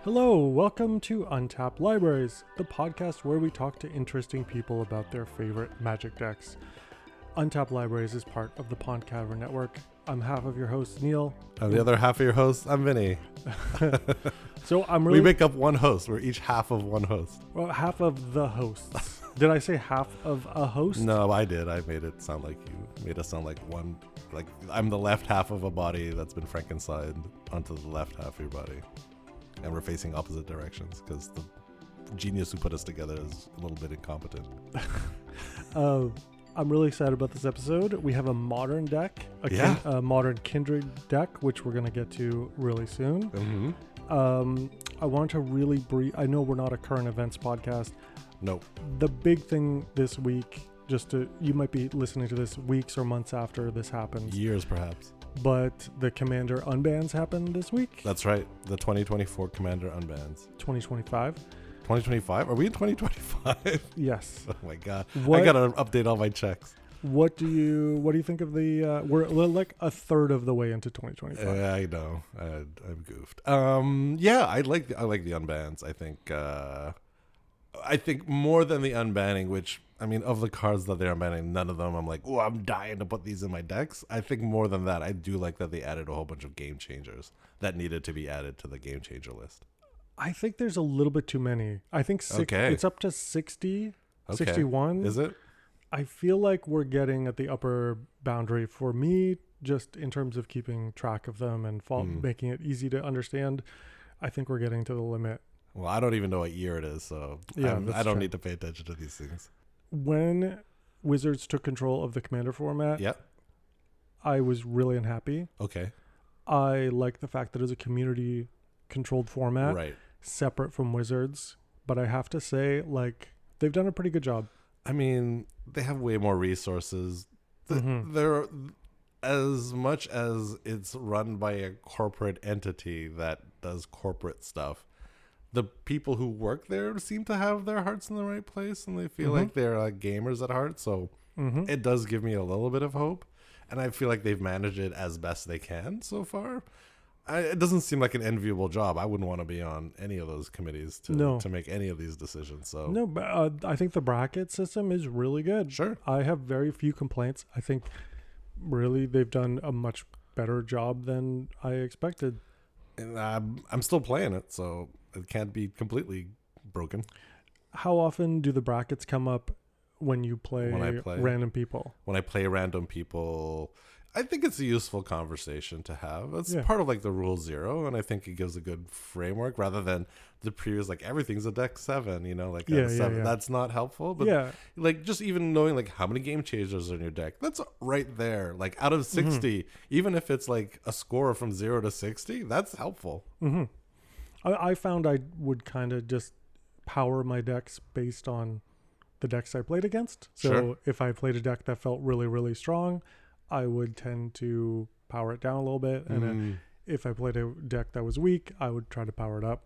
Hello, welcome to Untapped Libraries, the podcast where we talk to interesting people about their favorite Magic decks. Untapped Libraries is part of the Pond Cavern Network. I'm half of your host, Neil. I'm the other half of your host. I'm Vinny. So I'm really We make up one host. We're each half of one host. well, half of the hosts. Did I say half of a host? No, I did. I made it sound like you made us sound like one. Like I'm the left half of a body that's been Frankenstein onto the left half of your body, and we're facing opposite directions because the genius who put us together is a little bit incompetent. I'm really excited about this episode. We have a modern deck, a modern Kindred deck, which we're going to get to really soon. Mm-hmm. I want to really I know we're not a current events podcast. Nope. The big thing this week, you might be listening to this weeks or months after this happens. Years, perhaps. But the Commander unbans happened this week. That's right. The 2024 Commander unbans. 2025. 2025? Are we in 2025? Yes. Oh my god. What, I gotta update all my checks. What do you think of the? We're like a third of the way into 2025. I know. I'm goofed. Yeah, I like the unbans. I think more than the unbanning, which I mean, of the cards that they're unbanning, none of them I'm like, oh, I'm dying to put these in my decks. I think more than that, I do like that they added a whole bunch of game changers that needed to be added to the game changer list. I think there's a little bit too many. I think it's up to 60, 61. Is it? I feel like we're getting at the upper boundary for me, just in terms of keeping track of them and making it easy to understand. I think we're getting to the limit. Well, I don't even know what year it is, so yeah, I don't need to pay attention to these things. When Wizards took control of the Commander format, I was really unhappy. Okay. I like the fact that it's a community-controlled format, right, separate from Wizards. But I have to say, like, they've done a pretty good job. I mean, they have way more resources. They're as much as it's run by a corporate entity that does corporate stuff. The people who work there seem to have their hearts in the right place, and they feel like they're gamers at heart. So it does give me a little bit of hope, and I feel like they've managed it as best they can so far. It doesn't seem like an enviable job. I wouldn't want to be on any of those committees to make any of these decisions. So no, but I think the bracket system is really good. Sure. I have very few complaints. I think really they've done a much better job than I expected. And I'm still playing it, so it can't be completely broken. How often do the brackets come up when you play random people? When I play random people, I think it's a useful conversation to have. It's part of like the rule 0, and I think it gives a good framework rather than the previous like everything's a deck 7, like 7. That's not helpful. But like just even knowing like how many game changers are in your deck, that's right there. Like out of 60, even if it's like a score from 0 to 60, that's helpful. I found I would kind of just power my decks based on the decks I played against. So if I played a deck that felt really, really strong, I would tend to power it down a little bit. And then if I played a deck that was weak, I would try to power it up.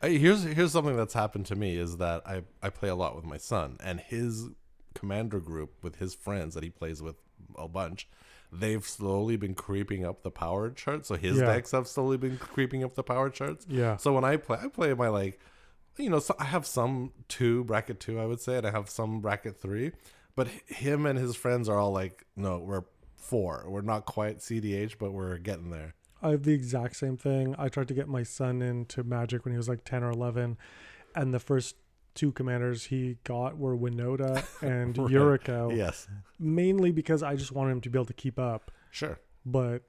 Here's something that's happened to me is that I play a lot with my son, and his commander group with his friends that he plays with a bunch, they've slowly been creeping up the power chart. So his decks have slowly been creeping up the power charts. Yeah. So when I play my like, so I have some bracket 2, I would say, and I have some bracket 3. But him and his friends are all like, no, we're 4. We're not quite CDH, but we're getting there. I have the exact same thing. I tried to get my son into Magic when he was like 10 or 11. And the first 2 commanders he got were Winota and Yuriko. Yes. Mainly because I just wanted him to be able to keep up. Sure. But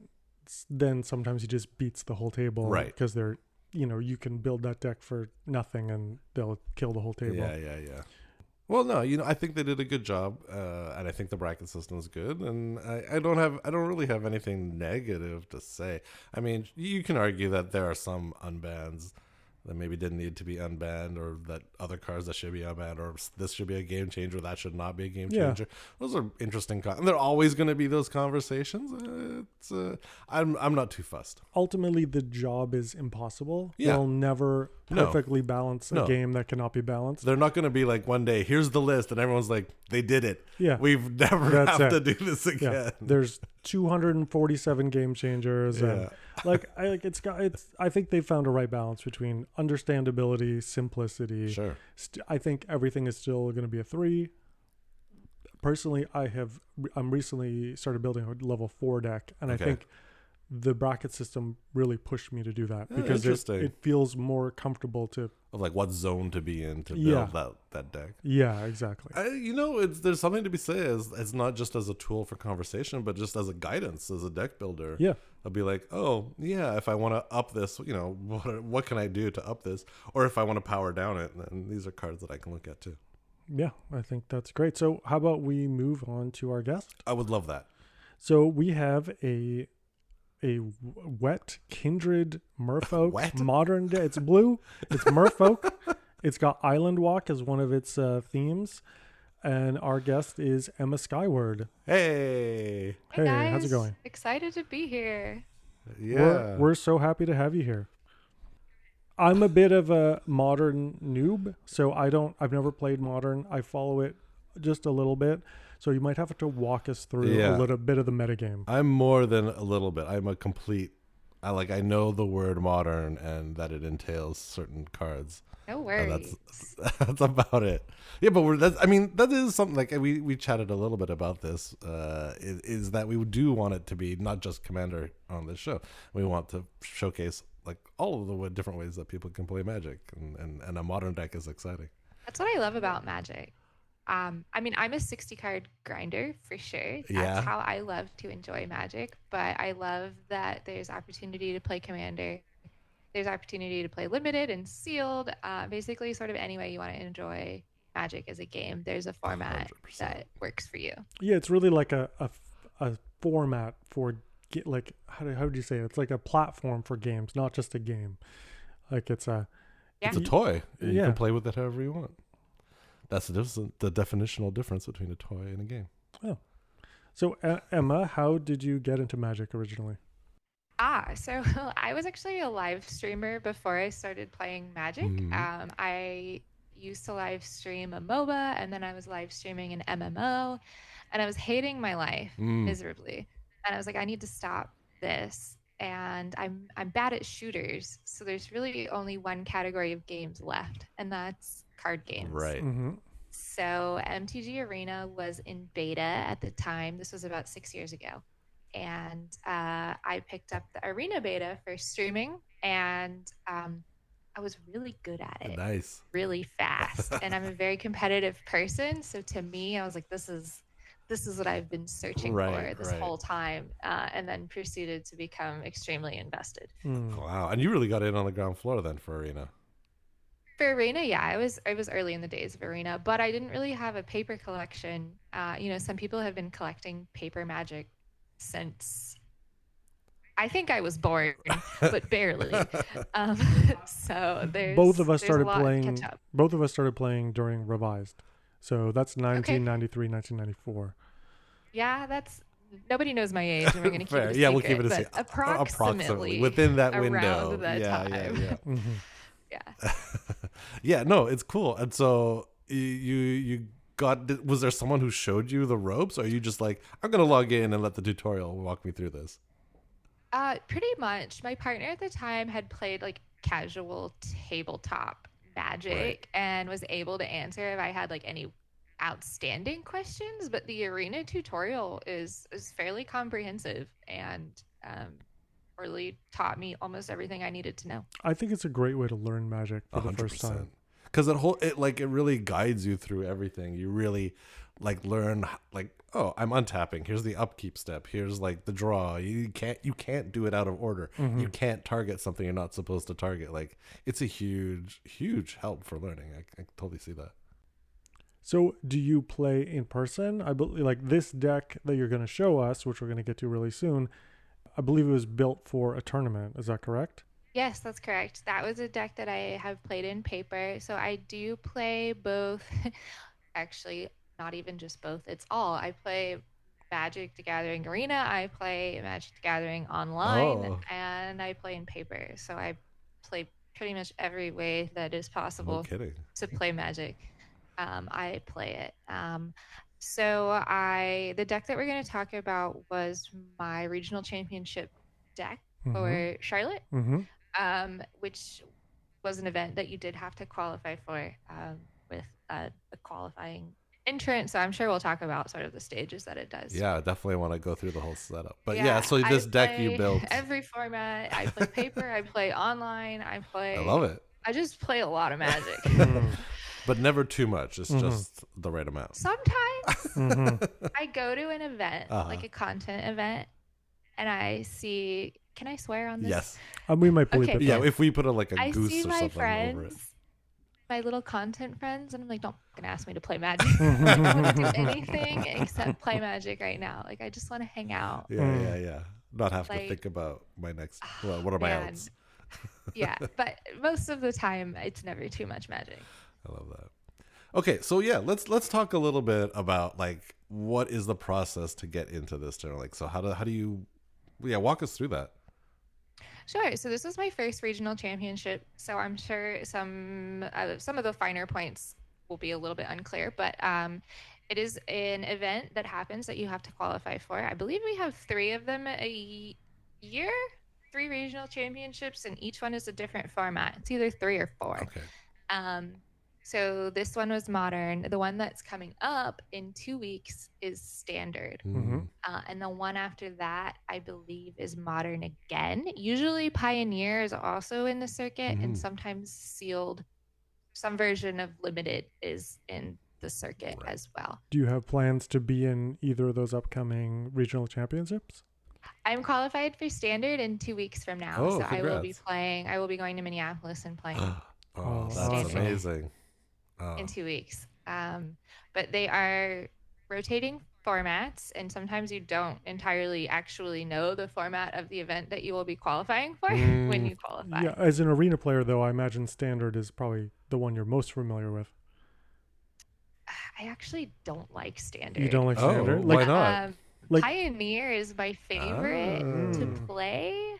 then sometimes he just beats the whole table. Right. Because they're, you can build that deck for nothing and they'll kill the whole table. Yeah. Well, no, I think they did a good job, and I think the bracket system is good, and I don't really have anything negative to say. I mean, you can argue that there are some unbans that maybe didn't need to be unbanned, or that other cards that should be unbanned, or this should be a game changer, that should not be a game changer. Those are interesting and there are always going to be those conversations. I'm not too fussed. Ultimately, the job is impossible. Yeah. They'll never perfectly balance a game that cannot be balanced. They're not going to be like one day, here's the list, and everyone's like, they did it. Yeah. We've never have to do this again. Yeah. There's 247 game changers. And I think they found a right balance between understandability, simplicity. Sure. I think everything is still going to be a 3. Personally, I'm recently started building a level 4 deck, and I think the bracket system really pushed me to do that because it feels more comfortable to of like what zone to be in to build that deck. Yeah, exactly. There's something to be said. It's not just as a tool for conversation, but just as a guidance, as a deck builder. Yeah, I'll be like, oh yeah, if I want to up this, what can I do to up this? Or if I want to power down it, then these are cards that I can look at too. Yeah, I think that's great. So how about we move on to our guest? I would love that. So we have a wet kindred merfolk. Wet? Modern day. It's blue. It's merfolk. It's got Island Walk as one of its themes. And our guest is Emma Skyeward. Hey guys. How's it going? Excited to be here. Yeah. We're so happy to have you here. I'm a bit of a modern noob, so I've never played modern. I follow it just a little bit. So you might have to walk us through a little bit of the metagame. I'm more than a little bit. I'm a complete. I know the word modern and that it entails certain cards. No worries. That's about it. Yeah, but that is something like we chatted a little bit about this. Is that we do want it to be not just Commander on this show. We want to showcase like all of the different ways that people can play Magic, and a modern deck is exciting. That's what I love about Magic. I'm a 60 card grinder for sure. That's how I love to enjoy Magic. But I love that there's opportunity to play Commander. There's opportunity to play limited and sealed. Basically, sort of any way you want to enjoy Magic as a game. There's a format 100%. That works for you. Yeah, it's really like a format for how would you say it? It's like a platform for games, not just a game. Like it's a toy. You can play with it however you want. That's the definitional difference between a toy and a game. Oh. So, Emma, how did you get into Magic originally? So I was actually a live streamer before I started playing Magic. Mm-hmm. I used to live stream a MOBA, and then I was live streaming an MMO, and I was hating my life miserably. And I was like, I need to stop this. And I'm bad at shooters, so there's really only one category of games left, and that's card games. Right. Mm-hmm. So MTG Arena was in beta at the time. This was about 6 years ago. And I picked up the Arena beta for streaming, and I was really good at it. Nice. Really fast. And I'm a very competitive person. So to me, I was like, this is what I've been searching for this whole time, and then proceeded to become extremely invested. Wow. And you really got in on the ground floor then for Arena. For Arena, yeah, I was early in the days of Arena, but I didn't really have a paper collection. Some people have been collecting paper Magic since I think I was born, but barely. So there's both of us started playing. To catch up. Both of us started playing during Revised, so that's 1993, 1994. Yeah, that's. Nobody knows my age, and we're going to keep it a secret. Yeah, we'll keep it a secret. Approximately within that around window. That time. Yeah. Mm-hmm. Yeah. Yeah, no, it's cool. And so you got, was there someone who showed you the ropes, or are you just like, I'm going to log in and let the tutorial walk me through this? Pretty much. My partner at the time had played like casual tabletop Magic and was able to answer if I had like any outstanding questions, but the Arena tutorial is fairly comprehensive and really taught me almost everything I needed to know. I think it's a great way to learn Magic for 100%. The first time, because it really guides you through everything. You really like learn like, oh, I'm untapping, here's the upkeep step, here's like the draw. You can't do it out of order. You can't target something you're not supposed to target. Like, it's a huge help for learning. I totally see that. So do you play in person? I believe like this deck that you're going to show us, which we're going to get to really soon, I believe it was built for a tournament. Is that correct? Yes, that's correct. That was a deck that I have played in paper. So I do play both. Actually, not even just both. It's all. I play Magic the Gathering Arena, I play Magic the Gathering online, Oh, and I play in paper. So I play pretty much every way that is no possible kidding. to play Magic. I play it. The deck that we're going to talk about was my regional championship deck Mm-hmm. for Charlotte, Mm-hmm. which was an event that you did have to qualify for with a qualifying entrant. So I'm sure we'll talk about sort of the stages that it does. Yeah, I definitely want to go through the whole setup. But yeah, Yeah, so I this deck you play built, every format. I play paper, I play online, I love it. I just play a lot of Magic. But never too much. It's Mm-hmm. just the right amount. Sometimes Mm-hmm. I go to an event, Uh-huh. like a content event, and I see, can I swear on this? Yes. We might bleep Okay. it Yeah, though. if we put like a I see goose or my something over it. friends, my little content friends, and I'm like, don't fucking ask me to play Magic. I don't want to do anything except play Magic right now. Like, I just want to hang out. Yeah. Not have to Like, think about my next. Well, what are my man, outs? yeah. But most of the time, it's never too much Magic. I love that. Okay, so yeah, let's talk a little bit about like what is the process to get into this tournament. Like, so how do you, walk us through that. Sure. So this was my first regional championship. So I'm sure some of the finer points will be a little bit unclear, but it is an event that happens that you have to qualify for. I believe we have three of them year, three regional championships, and each one is a different format. It's either three or four. Okay. Um, so this one was modern. The one that's coming up in 2 weeks is standard. Mm-hmm. And the one after that, I believe, is modern again. Usually, Pioneer is also in the circuit, and sometimes sealed. Some version of limited is in the circuit Right. as well. Do you have plans to be in either of those upcoming regional championships? I'm qualified for standard in 2 weeks from now, Oh, so I will be congrats. playing. I will be going to Minneapolis and playing Oh, Oh, that's Standard. amazing. Oh. in 2 weeks. But they are rotating formats, and sometimes you don't entirely actually know the format of the event that you will be qualifying for when you qualify. Yeah, as an arena player, though, I imagine standard is probably the one you're most familiar with. I actually don't like standard. You don't like Oh, standard? why not? like- Pioneer is my favorite to Mm. play,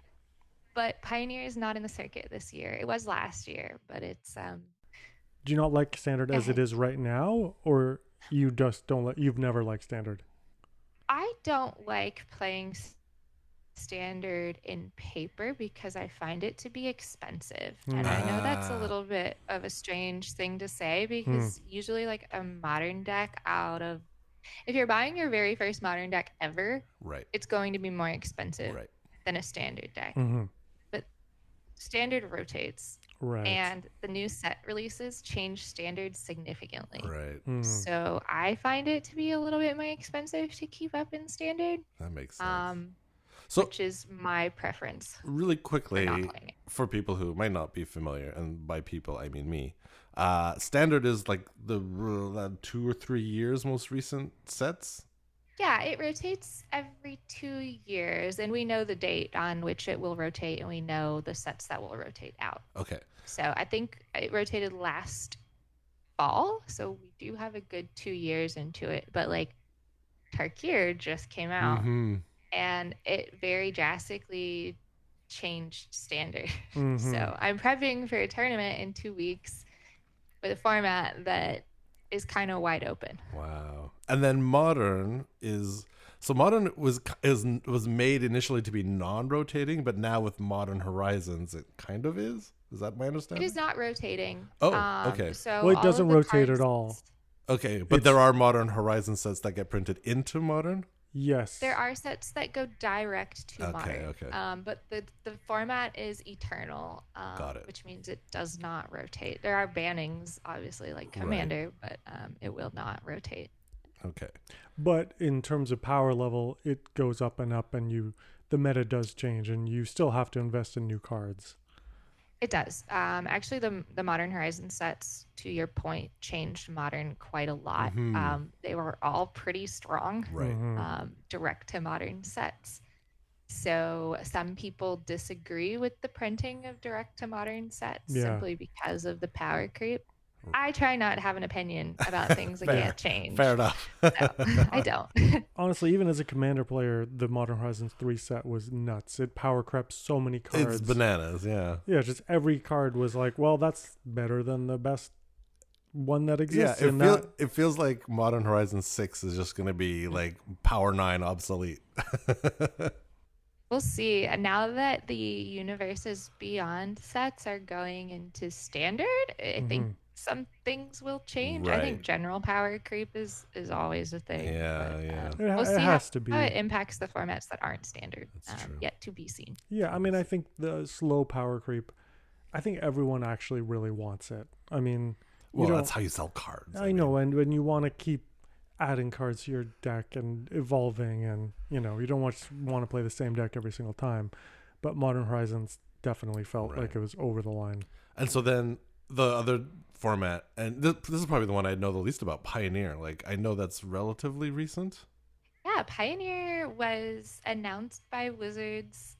but Pioneer is not in the circuit this year. It was last year, but it's Do you not like standard as it is right now, or you just don't like? You've never liked standard. I don't like playing standard in paper because I find it to be expensive. And I know that's a little bit of a strange thing to say because usually like a modern deck if you're buying your very first modern deck ever, Right. it's going to be more expensive Right. than a standard deck. Mm-hmm. But standard rotates. Right. And the new set releases change standard significantly. Right. Mm. So I find it to be a little bit more expensive to keep up in standard. That makes sense. So Which is my preference. really For quickly, not playing it. for people who might not be familiar, and by people I mean me, standard is like the 2 or 3 years most recent sets. Yeah, it rotates every 2 years, and we know the date on which it will rotate, and we know the sets that will rotate out. Okay. So I think it rotated last fall, so we do have a good 2 years into it. But like Tarkir just came out, and it very drastically changed standard. Mhm. So I'm prepping for a tournament in 2 weeks with a format that is kind of wide open. Wow. And then modern modern was made initially to be non-rotating, but now with Modern Horizons it kind of is. Is that my It understanding? is not rotating. Oh, okay. So Well, it all doesn't of the rotate at cards- all. Okay, but there are Modern Horizon sets that get printed into Modern? Yes. There are sets that go direct to Okay, modern. okay. But the format is eternal. Got it. Which means it does not rotate. There are bannings, obviously, like Right. Commander, but it will not rotate. Okay. But in terms of power level, it goes up, and the meta does change, and you still have to invest in new cards. It does. Actually, the Modern Horizon sets, to your point, changed Modern quite a lot. They were all pretty strong, Right. Mhm. direct to Modern sets. So some people disagree with the printing of direct to modern sets Yeah. simply because of the power creep. I try not to have an opinion about things I Fair. can't change. Fair enough. So I don't. Honestly, even as a Commander player, the Modern Horizons 3 set was nuts. It power crept so many cards. It's bananas, yeah. Yeah, just every card was like, well, that's better than the best one that Yeah, exists. it feels like Modern Horizon 6 is just going to be like Power 9 obsolete. We'll see. And now that the Universes Beyond sets are going into standard, I think some things will change. I think Right. general power creep is always a thing. Yeah, but, yeah. we'll It see has to be. how it impacts the formats that aren't standard. That's true. Yet to be seen. Yeah, I mean, I think the slow power creep, I think everyone actually really wants it. I mean, Well, that's how you sell cards. I know, and when you want to keep adding cards to your deck and evolving, and you don't want to play the same deck every single time, but Modern Horizons definitely felt like it was over the line. And so then the other format, and this is probably the one I know the least about, Pioneer. Like, I know that's relatively recent. Yeah, Pioneer was announced by Wizards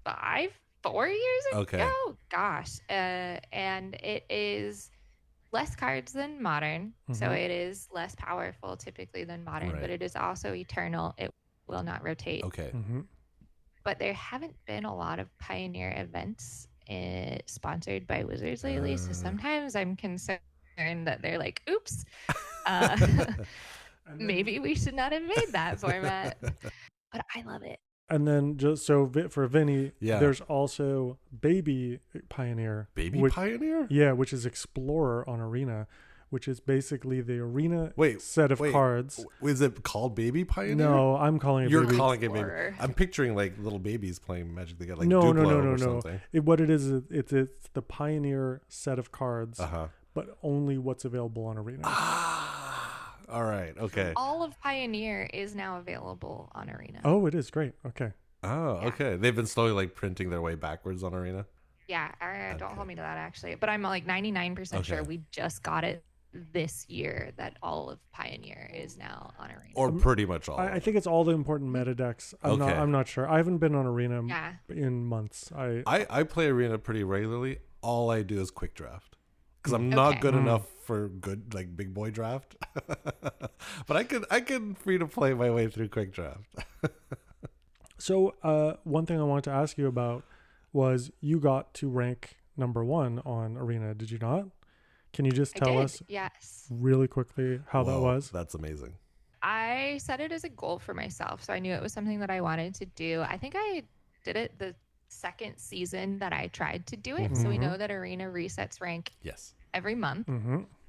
4 years ago. Okay. Gosh. And it is less cards than Modern, so it is less powerful typically than Modern, but it is also eternal. It will not rotate. Okay. But there haven't been a lot of Pioneer events sponsored by Wizards lately, so sometimes I'm concerned that they're like, oops, maybe we should not have made that format. But I love it. And then just so for Vinny, Yeah. there's also Baby Pioneer. Pioneer? Yeah, which is Explorer on Arena, which is basically the Arena set of cards. Is it called Baby Pioneer? No, I'm calling it You're Baby. calling it Baby. I'm picturing like little babies playing Magic the Gathering, like no, Duplo or something. What it is, it's the Pioneer set of cards, but only what's available on Arena. All right. Okay. All of Pioneer is now available on Arena. Oh, it is great. Okay. Oh, okay. They've been slowly like printing their way backwards on Arena. Yeah, don't hold me to that actually, but I'm like 99% sure we just got it this year that all of Pioneer is now on Arena. Or pretty much all. I think it's all the important meta decks. I'm not sure. I haven't been on Arena in months. I play Arena pretty regularly. All I do is quick draft because I'm not good enough for good like big boy draft. But I can free to play my way through quick draft. So one thing I wanted to ask you about was you got to rank number 1 on Arena, did you not? Can you just tell us really quickly how that was? That's amazing. I set it as a goal for myself, so I knew it was something that I wanted to do. I think I did it the second season that I tried to do it. So we know that Arena resets rank every month.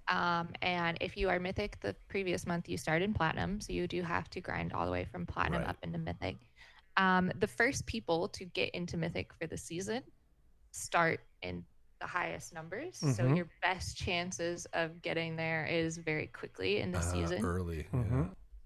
And if you are Mythic the previous month, you start in Platinum, so you do have to grind all the way from Platinum up into Mythic. The first people to get into Mythic for the season start in the highest numbers. So your best chances of getting there is very quickly in the season. Early.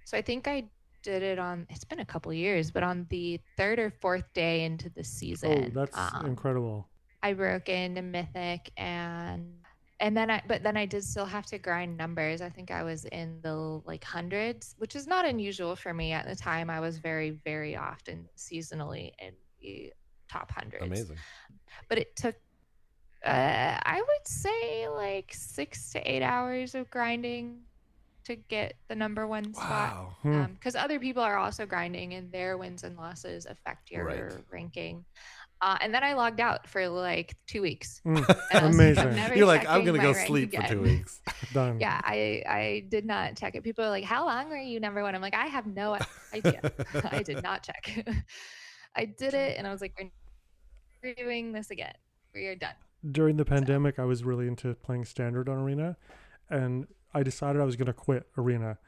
So I think I did it on, it's been a couple of years, but on the 3rd or 4th day into the season. Oh, that's incredible. I broke into Mythic and then I did still have to grind numbers. I think I was in the like hundreds, which is not unusual for me at the time. I was very, very often seasonally in the top hundreds. Amazing. But it took, I would say like 6 to 8 hours of grinding to get the number 1 spot. Because other people are also grinding and their wins and losses affect your ranking. And then I logged out for like 2 weeks. Amazing. You're like, I'm going to go sleep for 2 weeks. Done. Yeah, I did not check it. People are like, how long were you number 1? I'm like, I have no idea. I did not check. I did it and I was like, we're doing this again. We are done. During the pandemic, I was really into playing Standard on Arena, and I decided I was going to quit Arena.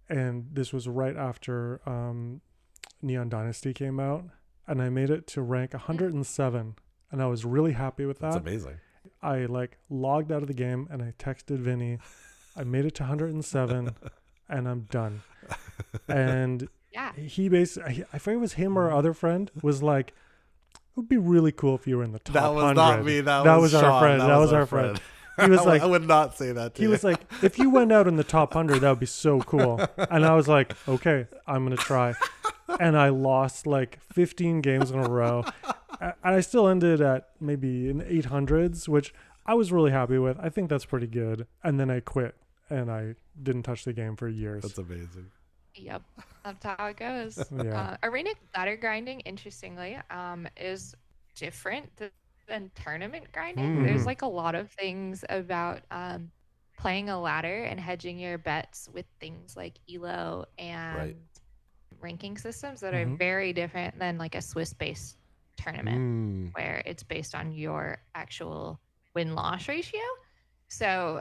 And this was right after Neon Dynasty came out, and I made it to rank 107, and I was really happy with that. That's amazing. I like logged out of the game, and I texted Vinny. I made it to 107, and I'm done. And he basically, I forget it was him or our other friend, was like, it would be really cool if you were in the top 100. That was not me. That was our Sean. friend. That was our friend. He was I like, would not say that to he you. was like, if you went out in the top 100, that would be so cool. And I was like, okay, I'm going to try. And I lost like 15 games in a row. And I still ended at maybe in 800s, which I was really happy with. I think that's pretty good. And then I quit and I didn't touch the game for years. That's amazing. Yep, that's how it goes. Yeah. Arena ladder grinding, interestingly, is different than tournament grinding. There's like a lot of things about playing a ladder and hedging your bets with things like elo and Right. ranking systems that are very different than like a Swiss-based tournament where it's based on your actual win-loss ratio. So,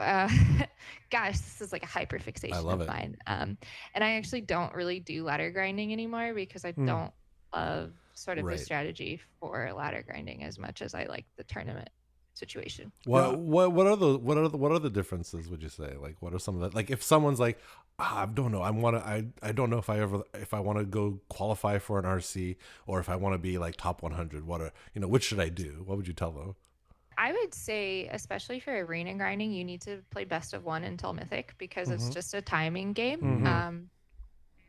gosh, this is like a hyper fixation of mine. And I actually don't really do ladder grinding anymore because I don't love sort of the strategy for ladder grinding as much as I like the tournament situation. What are the differences? Would you say, like, what are some of the, like, if someone's like, I don't know, I don't know if I want to go qualify for an RC or if I want to be like top 100, which should I do? What would you tell them? I would say, especially for arena grinding, you need to play best of one until Mythic because it's just a timing game.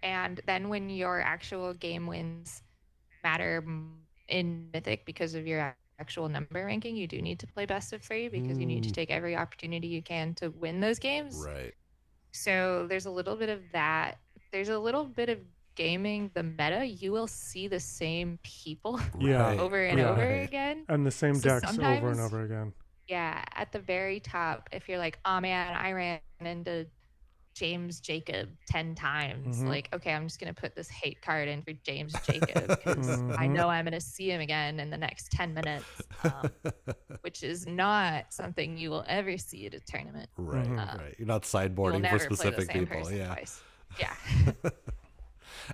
And then when your actual game wins matter in Mythic because of your actual number ranking, you do need to play best of 3 because you need to take every opportunity you can to win those games. Right. So there's a little bit of that. There's a little bit of gaming the meta. You will see the same people over and over again. And the same decks over and over again. Yeah, at the very top, if you're like, oh man, I ran into James Jacob 10 times. Like, okay, I'm just going to put this hate card in for James Jacob because I know I'm going to see him again in the next 10 minutes, which is not something you will ever see at a tournament. Right, right. You're not sideboarding for specific people. Yeah. Yeah.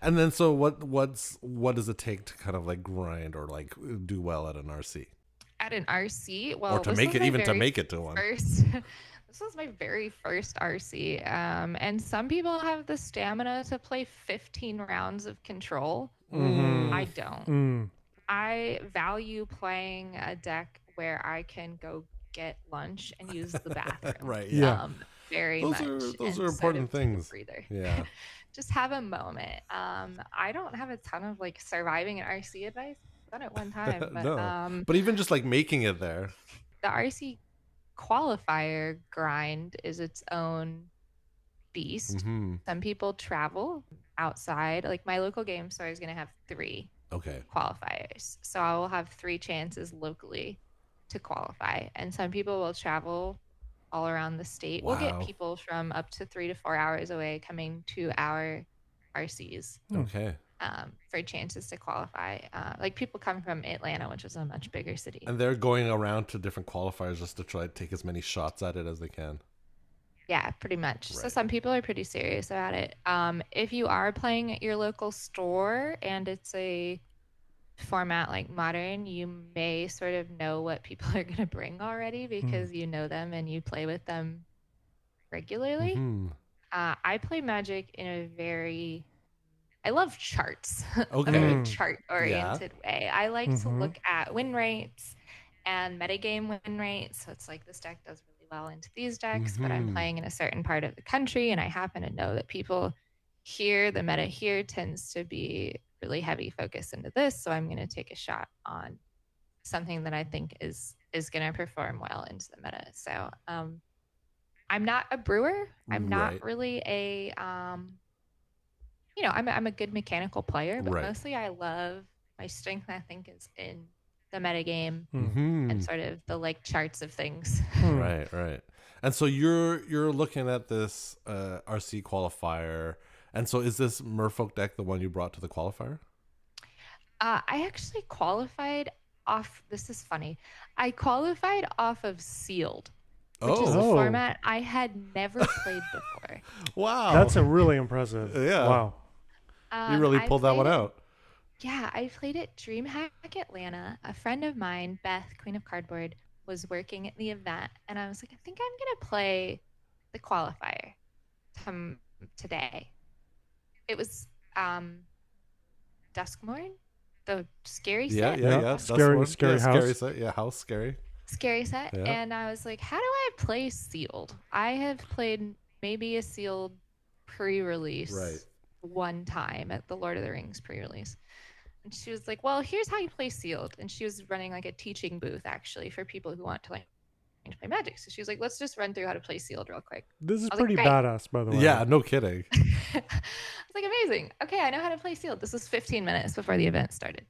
And then, so what does it take to kind of like grind or like do well at an RC? At an RC? Well, or to make it to one. This was my very first RC. And some people have the stamina to play 15 rounds of control. I don't. I value playing a deck where I can go get lunch and use the bathroom. Right. Yeah. Very those much. Those are important things. Yeah. Just have a moment. I don't have a ton of like surviving an RC advice. I've done it one time, but no. But even just like making it there. The RC qualifier grind is its own beast. Some people travel outside. Like my local game store is going to have 3 qualifiers. So I will have 3 chances locally to qualify. And some people will travel all around the state. Wow. We'll get people from up to 3 to 4 hours away coming to our RCs. For chances to qualify. Like people come from Atlanta, which is a much bigger city. And they're going around to different qualifiers just to try to take as many shots at it as they can. Yeah, pretty much. Right. So some people are pretty serious about it. If you are playing at your local store and it's a format like Modern, you may sort of know what people are going to bring already because you know them and you play with them regularly. I play Magic in a very... I love charts. A very chart-oriented way. I like to look at win rates and metagame win rates. So it's like this deck does really well into these decks, but I'm playing in a certain part of the country, and I happen to know that people here, the meta here tends to be really heavy focus into this. So I'm going to take a shot on something that I think is going to perform well into the meta. So I'm not a brewer. I'm not really a... I'm a good mechanical player, but mostly I love my strength, I think, is in the metagame and sort of the like charts of things. Right. And so you're looking at this RC qualifier. And so is this Merfolk deck the one you brought to the qualifier? I actually qualified off, this is funny, I qualified off of Sealed. Which is a format I had never played before. Wow. That's a really impressive. Yeah. Wow. You really pulled that one out. Yeah, I played at DreamHack Atlanta. A friend of mine, Beth, Queen of Cardboard, was working at the event, and I was like, I think I'm going to play the qualifier today. It was Duskmorn, the scary set. Yeah. Scary house. Scary set. Yeah, house scary. scary set. Yeah. And I was like, how do I play sealed? I have played maybe a sealed Right. pre-release one time at the Lord of the Rings pre-release. And she was like, well, here's how you play sealed. And she was running like a teaching booth actually for people who want to like to play Magic. So she was like, let's just run through how to play sealed real quick. This is I was like, pretty great. badass, by the way. Yeah, no kidding. I was like, amazing. Okay, I know how to play sealed. This was 15 minutes before the event started.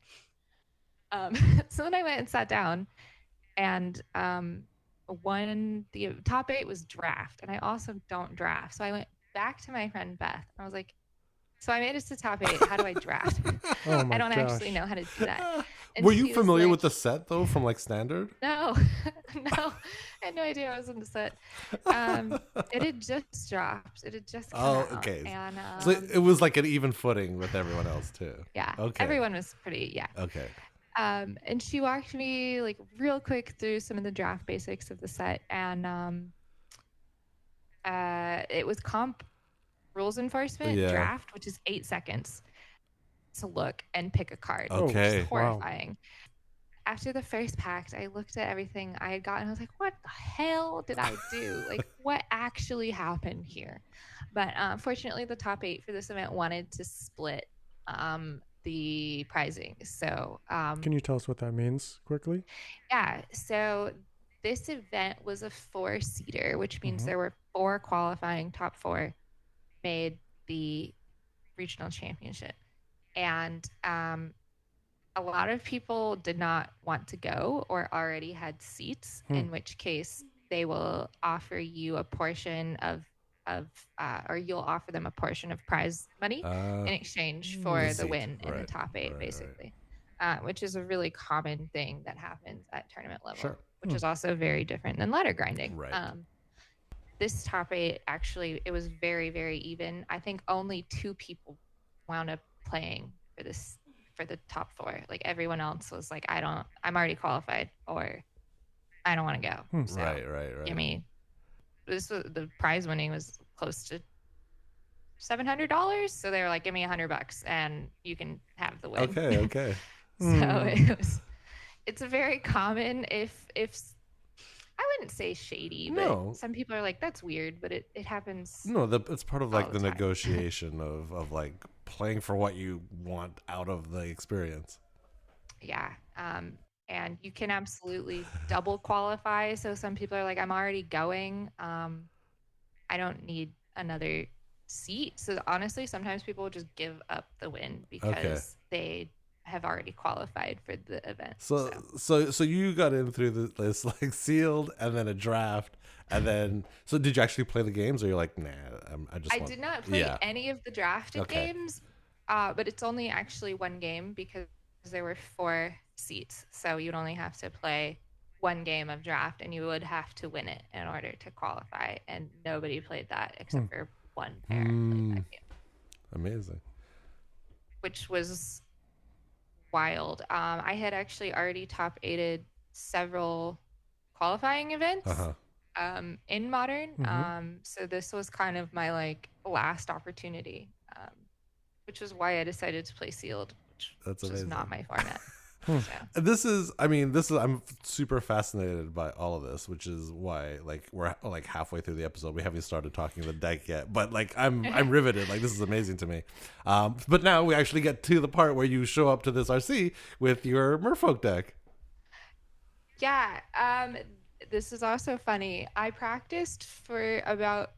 So then I went and sat down, and the top 8 was draft, and I also don't draft. So I went back to my friend Beth, and I was like, so I made it to top 8. How do I draft? Oh my I don't gosh. actually know how to do that. And Were she you was familiar like, with the set though, from like standard? No, no, I had no idea I was in the set. It had just dropped. It had just come out. Okay. And So it was like an even footing with everyone else too. yeah, Okay. everyone was pretty, yeah. Okay. And she walked me like real quick through some of the draft basics of the set, and it was comp rules enforcement draft, which is 8 seconds to look and pick a card. Okay. Which is horrifying. Wow. After the first pack, I looked at everything I had gotten. I was like, what the hell did I do? Like, what actually happened here? But fortunately, the top 8 for this event wanted to split the prizing. So can you tell us what that means quickly? Yeah. So this event was a 4-seater, which means there were 4 qualifying top 4 made the regional championship. And a lot of people did not want to go or already had seats, in which case they will offer you a portion or you'll offer them a portion of prize money in exchange for the win in the top 8, basically, which is a really common thing that happens at tournament level, which is also very different than ladder grinding. Right. This top 8, actually, it was very, very even. I think only 2 people wound up playing for the top 4. Like everyone else was like, I'm already qualified, or I don't want to go. So right. give me the prize winning was close to $700. So they were like, give me $100 and you can have the win. Okay. So it's a very common, if I wouldn't say shady, but some people are like, that's weird, but it happens. No, it's part of like the negotiation of like playing for what you want out of the experience. Yeah. And you can absolutely double qualify. So some people are like, I'm already going. I don't need another seat. So honestly, sometimes people will just give up the win because they have already qualified for the event. So you got in through this like sealed and then a draft, and then so did you actually play the games, or you're like, nah, I did not play any of the drafted games, but it's only actually one game because there were 4 seats, so you'd only have to play one game of draft, and you would have to win it in order to qualify, and nobody played that except for one pair. That game. Amazing. Which was wild. I had actually already top 8'd several qualifying events in Modern. So this was kind of my like last opportunity, which is why I decided to play sealed, which is not my format. So. I'm super fascinated by all of this, which is why like we're like halfway through the episode. We haven't started talking the deck yet, but like I'm riveted. Like this is amazing to me. But now we actually get to the part where you show up to this RC with your Merfolk deck. Yeah. This is also funny. I practiced for about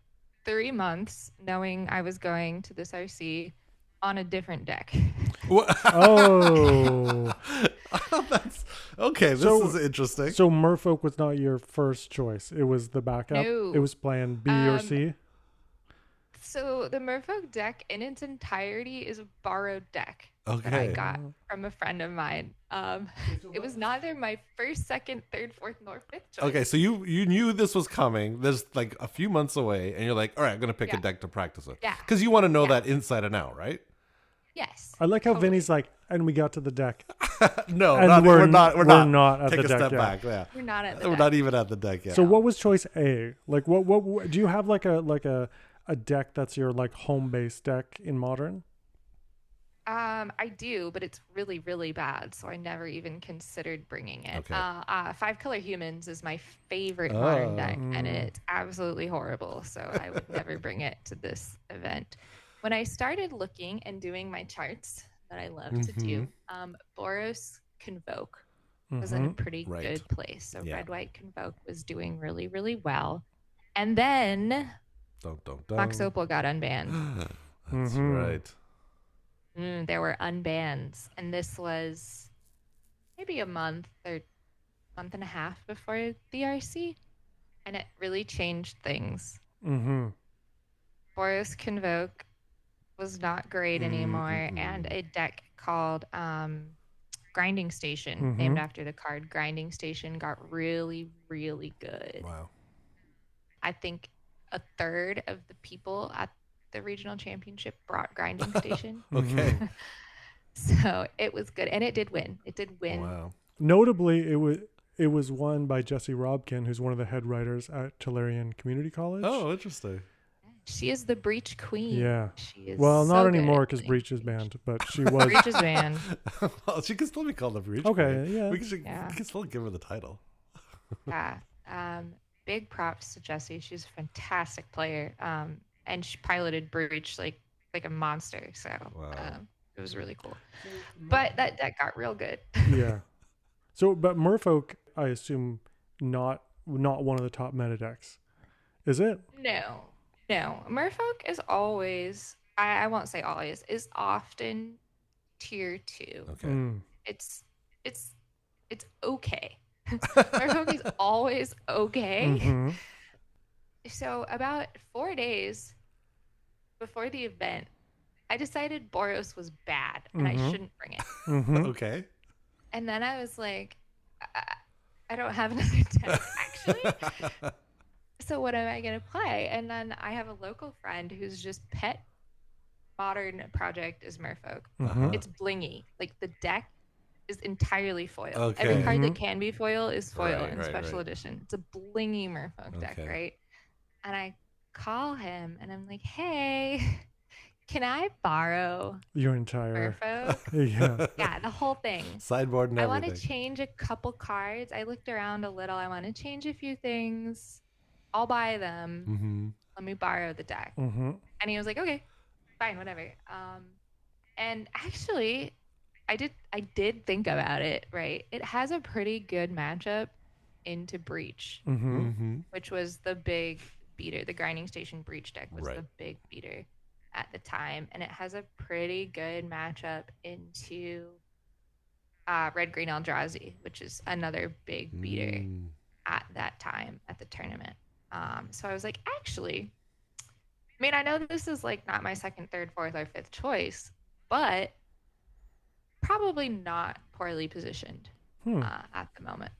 3 months knowing I was going to this RC on a different deck. Oh. That's okay. This is interesting. So Merfolk was not your first choice. It was the backup. No. It was plan B or C. So the Merfolk deck in its entirety is a borrowed deck that Okay. I got from a friend of mine. It was neither my first, second, third, fourth, nor fifth choice. Okay, so you knew this was coming. There's like a few months away, and you're like, all right, I'm gonna pick a deck to practice with. Yeah. Because you want to know that inside and out, right? Yes. I like how Vinny's like, and we got to the deck. No, And we're not at Take the a deck step yet. back. Yeah. We're not at the We're deck. not even at the deck yet. So what was choice A? Like what do you have like a deck that's your like home base deck in Modern? I do, but it's really, really bad, so I never even considered bringing it. Okay. Five Color Humans is my favorite modern Oh. deck, and it's absolutely horrible, so I would never bring it to this event. When I started looking and doing my charts that I love to Mm-hmm. do, Boros Convoke was in a Mm-hmm. pretty Right. good place. So Yeah. Red White Convoke was doing really, really well. And then Dun, dun, Mox dun. Opal got unbanned. That's Mm-hmm. right. There were unbans, and this was maybe a month or month and a half before the RC, and it really changed things. Mm-hmm. Boros Convoke was not great anymore, and Mm-mm-mm. a deck called Grinding Station, Mm-hmm. named after the card Grinding Station, got really, really good. Wow. I think a third of the people at the regional championship brought Grinding Station. Okay. Mm-hmm. So it was good. And it did win. It did win. Wow. Notably, it was won by Jessie Robkin, who's one of the head writers at Tellurian Community College. Oh, interesting. She is the Breach Queen. Yeah. She is Well, not so good anymore at because playing Breach is Breach. banned, but she was. Breach is banned. Well, she can still be called a breach Okay, queen. yeah. Yeah. We can still give her the title. Yeah. Big props to Jessie. She's a fantastic player. And she piloted Breach like a monster. So Wow. it was really cool. But that got real good. Yeah. So, but Merfolk, I assume, not one of the top meta decks, is it? No, no. Merfolk is always, I won't say always, is often tier two. Okay. Mm. It's it's it's okay. Merfolk is always okay. Mm-hmm. So about 4 days before the event, I decided Boros was bad and I Mm-hmm. shouldn't bring it. Mm-hmm. Okay. And then I was like, I don't have another deck actually. So what am I gonna play? And then I have a local friend who's just pet modern project is Merfolk. Mm-hmm. It's blingy. Like the deck is entirely foil. Okay. Every card Mm-hmm. that can be foil is foil Right, in right, special right. edition. It's a blingy Merfolk deck, Okay. right? And I call him and I'm like, hey, can I borrow Your entire. Merfolk? Yeah. Yeah, the whole thing. Sideboard and I want to everything. change a couple cards. I looked around a little. I want to change a few things. I'll buy them. Mm-hmm. Let me borrow the deck. Mm-hmm. And he was like, okay, fine, whatever. And actually, I did think about it, right? It has a pretty good matchup into Breach, Mm-hmm. Mm-hmm. which was the big beater. The Grinding Station Breach deck was Right. the big beater at the time. And it has a pretty good matchup into Red Green Eldrazi, which is another big beater Mm. at that time at the tournament. So I was like, actually, I mean, I know this is like not my second, third, fourth, or fifth choice, but probably not poorly positioned Hmm. at the moment.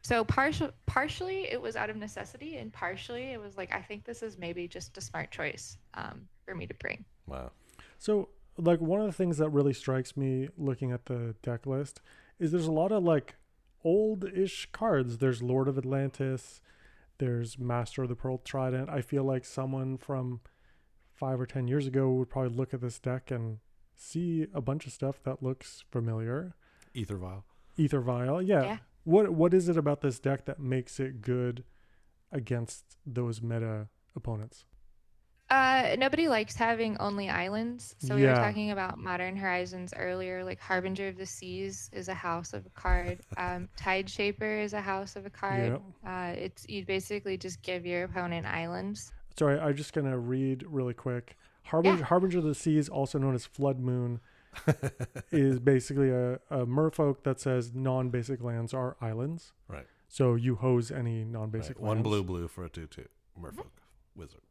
So partially it was out of necessity, and partially it was like I think this is maybe just a smart choice for me to bring. Wow. So, like, one of the things that really strikes me looking at the deck list is there's a lot of like old-ish cards. There's Lord of Atlantis. There's Master of the Pearl Trident. I feel like someone from 5 or 10 years ago would probably look at this deck and see a bunch of stuff that looks familiar. Ether vial. Ether Vial, yeah. Yeah. What is it about this deck that makes it good against those meta opponents? Nobody likes having only islands. So we were Yeah. talking about Modern Horizons earlier. Like Harbinger of the Seas is a house of a card. Tide Shaper is a house of a card. It's you basically just give your opponent islands. Sorry, I'm just gonna read really quick. Yeah. Harbinger of the Seas, also known as Flood Moon, is basically a merfolk that says non-basic lands are islands. Right. So you hose any non-basic Right. lands. One blue for a 2/2 Merfolk wizard.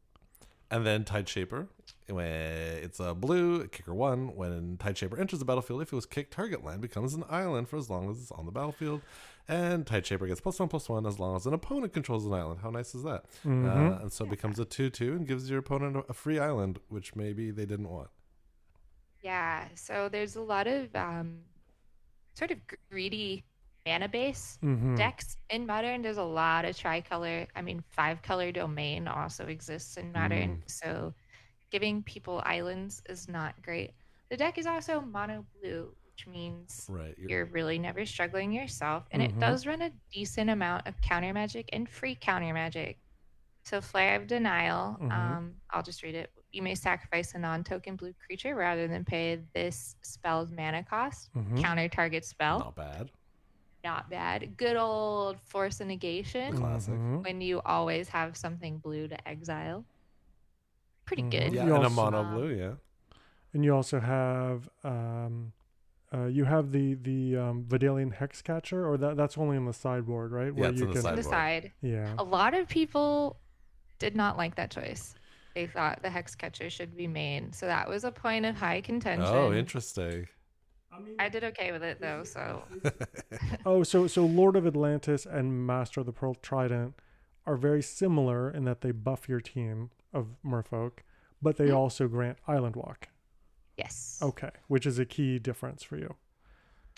And then Tide Shaper. When it's a blue, kicker 1. When Tide Shaper enters the battlefield, if it was kicked, target land becomes an island for as long as it's on the battlefield. And Tide Shaper gets +1/+1 as long as an opponent controls an island. How nice is that? Mhm. And so it becomes a 2/2 and gives your opponent a free island, which maybe they didn't want. Yeah. So there's a lot of sort of greedy mana base Mhm. decks in Modern. There's a lot of tricolor. I mean, 5-color domain also exists in Modern. So giving people islands is not great. the deck is also mono blue, which means Right. you're really never struggling yourself. And it Mm-hmm. does run a decent amount of counter magic and free counter magic. So Flare of Denial, Mm-hmm. I'll just read it. You may sacrifice a non-token blue creature rather than pay this spell's mana cost. Mm-hmm. Counter target spell. Not bad. Not bad. Good old Force of Negation Classic. Mm-hmm. when you always have something blue to exile. Pretty Mm-hmm. good. Yeah, You and a also mono blue, yeah. and you also have you have the Vidalian Hexcatcher, or that's only in the sideboard, right? Yeah, Where it's you in the can On the sideboard. side, yeah. a lot of people did not like that choice. They thought the Hex Catcher should be main. So that was a point of high Oh, contention. interesting. I did okay with it though, so Oh, so Lord of Atlantis and Master of the Pearl Trident are very similar in that they buff your team of Merfolk, but they Mhm. also grant Island Walk. yes. Okay, which is a key difference for you.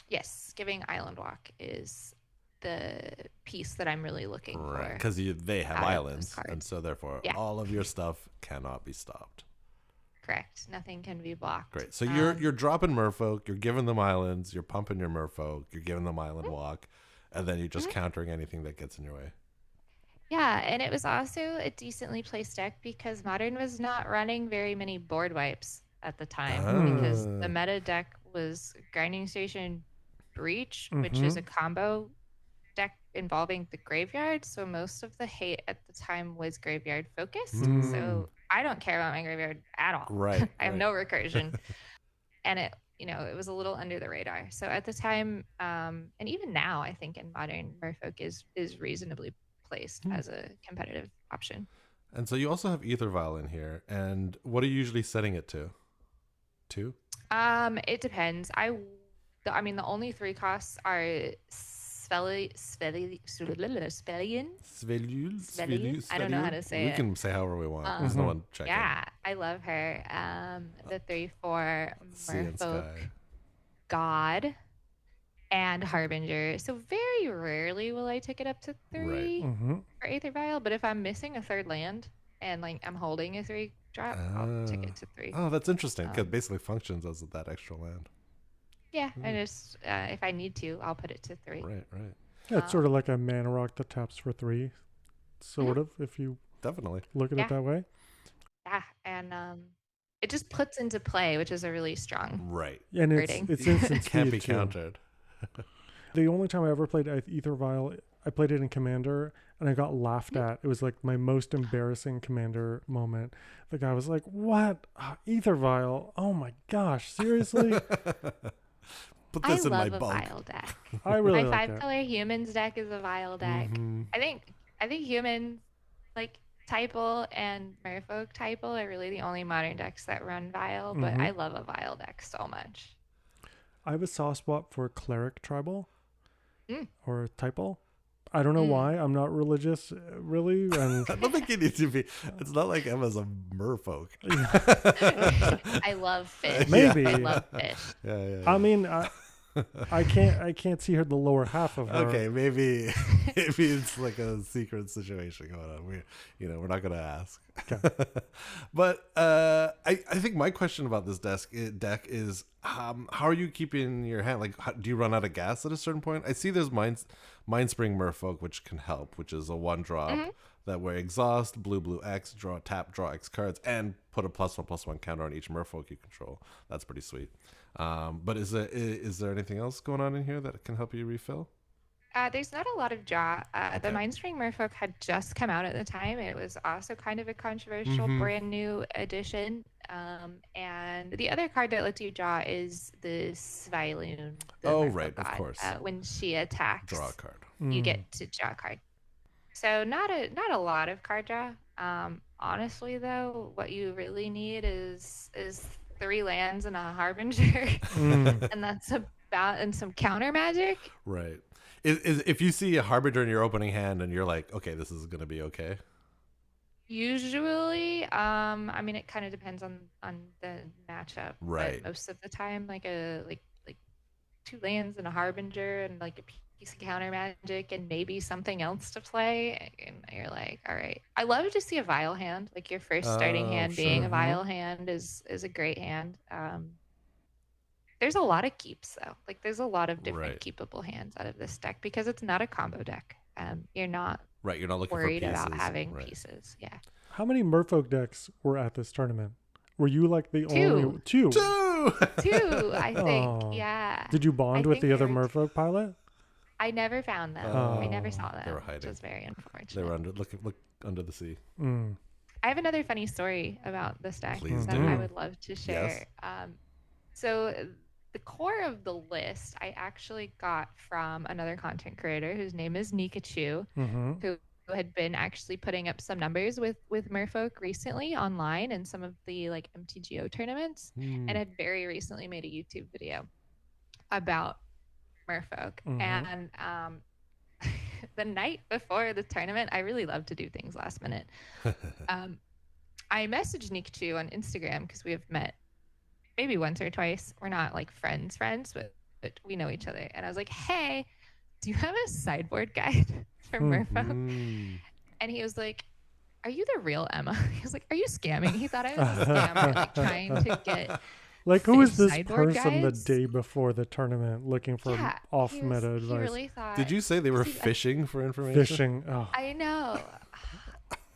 Yes, giving Island Walk is the piece that I'm really looking Right, for because they have out of those islands, and cards. so therefore Yeah, all of your stuff cannot be stopped. correct. Nothing can be blocked. Great. So you're dropping Merfolk, you're giving them islands, you're pumping your Merfolk, you're giving them Island Walk, and then you're just Mhm. countering anything that gets in your way. Yeah, and it was also a decently placed deck because Modern was not running very many board wipes at the time because the Ah, meta deck was Grinding Station Breach, which is Mm-hmm. a combo deck involving the graveyard. So most of the hate at the time was graveyard focused. Mm. So I don't care about my graveyard at all. right, I have right. no recursion. And it was a little under the radar. So at the time, and even now, I think in modern Merfolk is reasonably placed Hmm. as a competitive option. And so you also have Ether Vial in here, and what are you usually setting it to? Two? It depends. I mean, the only three costs are Spellion. I don't know how Svelul? to say We it. can say however we want. There's no Mm-hmm. one checking. Yeah, I love her. The 3/4 Sea and Merfolk Sky. God and Harbinger. So very rarely will I take it up to Right. three Mm-hmm. for Aether Vial, but if I'm missing a third land and like I'm holding a 3 drop, I'll take it to 3. Oh, that's interesting, because it Um, basically functions as that extra land. yeah, Hmm. and just if I need to, I'll put it to 3. Right, right. Yeah, it's sort of Um, like a mana rock that taps for 3, mhm, sort of, if you Definitely. look at it yeah, that way. yeah, and it just puts into play, which is a really strong Right. And wording. it's instant Can't speed be too. countered. The only time I ever played Ether Vial, I played it in Commander, and I got laughed at. It was like my most embarrassing Commander moment. The guy was like, "What? Ether Vial? Oh my gosh, seriously?" Put I this in my love a bunk. Vial deck. I really My like five it. color humans deck is a Vial deck. Mm-hmm. I think humans like Typal and Merfolk Typal are really the only modern decks that run Vial, but Mm-hmm. I love a Vial deck so much. I have a soft spot for Cleric Tribal Mm, or Typal. I don't know mm. why. I'm not religious, really, and I don't think you need to be. It's not like Emma's a merfolk. I love fish. maybe. I love fish. Yeah. I mean, I can't see her the lower half of her. Okay, maybe it's like a secret situation going on. We're not gonna ask. Okay. But I think my question about this deck is how are you keeping your hand? Like, do you run out of gas at a certain point? I see there's Mindspring Merfolk, which can help, which is a 1-drop Mhm. that where exhaust blue X draw X cards and put a +1/+1 counter on each Merfolk you control. That's pretty sweet. But is there anything else going on in here that can help you refill? There's not a lot of draw. The Okay. Mindspring Merfolk had just come out at the time. It was also kind of a controversial Mm-hmm. brand new edition. And the other card that lets you draw is the Sviloon, the Oh, Merfolk right, of god. course. When she Draw a attacks, card. you Mm. get to draw a card. So not a lot of card draw. Honestly though, what you really need is 3 lands and a Harbinger, Mm. and that's about and some counter magic. Right. Is if you see a Harbinger in your opening hand and you're like, okay, this is gonna be okay. Usually, I mean, it kind of depends on the matchup, Right. but most of the time, like 2 lands and a Harbinger and like a piece of counter magic and maybe something else to play, and you're like, all right. I love to see a Vial hand, like your first starting Oh, hand being sure. a Mm-hmm. Vial hand is a great hand. There's a lot of keeps though. Like there's a lot of different Right. keepable hands out of this deck because it's not a combo deck. You're not Right. You're not looking for worried about pieces. having Right. pieces. Yeah. How many Merfolk decks were at this tournament? Were you like the Two. only two? Two, I think. Oh. Yeah. Did you I bond with think the there other were Merfolk pilot? I never found them. I never Oh. saw They were them, which hiding. was very They unfortunate. were look under the sea. Mm. I have another funny story about this deck Please that do. I would love to share. Yes. So the core of the list I actually got from another content creator whose name is Nikachu, Mm-hmm. who had been actually putting up some numbers with Merfolk recently online in some of the like MTGO tournaments, and had very recently made a YouTube video about Merfolk. Mm-hmm. And the night before the tournament, I really love to do things last minute. I messaged Nikachu on Instagram because we have met maybe once or twice. We're not like friends, but we know each other. And I was like, hey, do you have a sideboard guide for Merfolk? And he was like, are you the real Emma? He was like, are you scamming? He thought I was a scammer, like trying to get like who is this sideboard person guides? the day before the tournament looking for off meta advice? He really thought. Did you say they were fishing for information? Fishing. Oh. I know.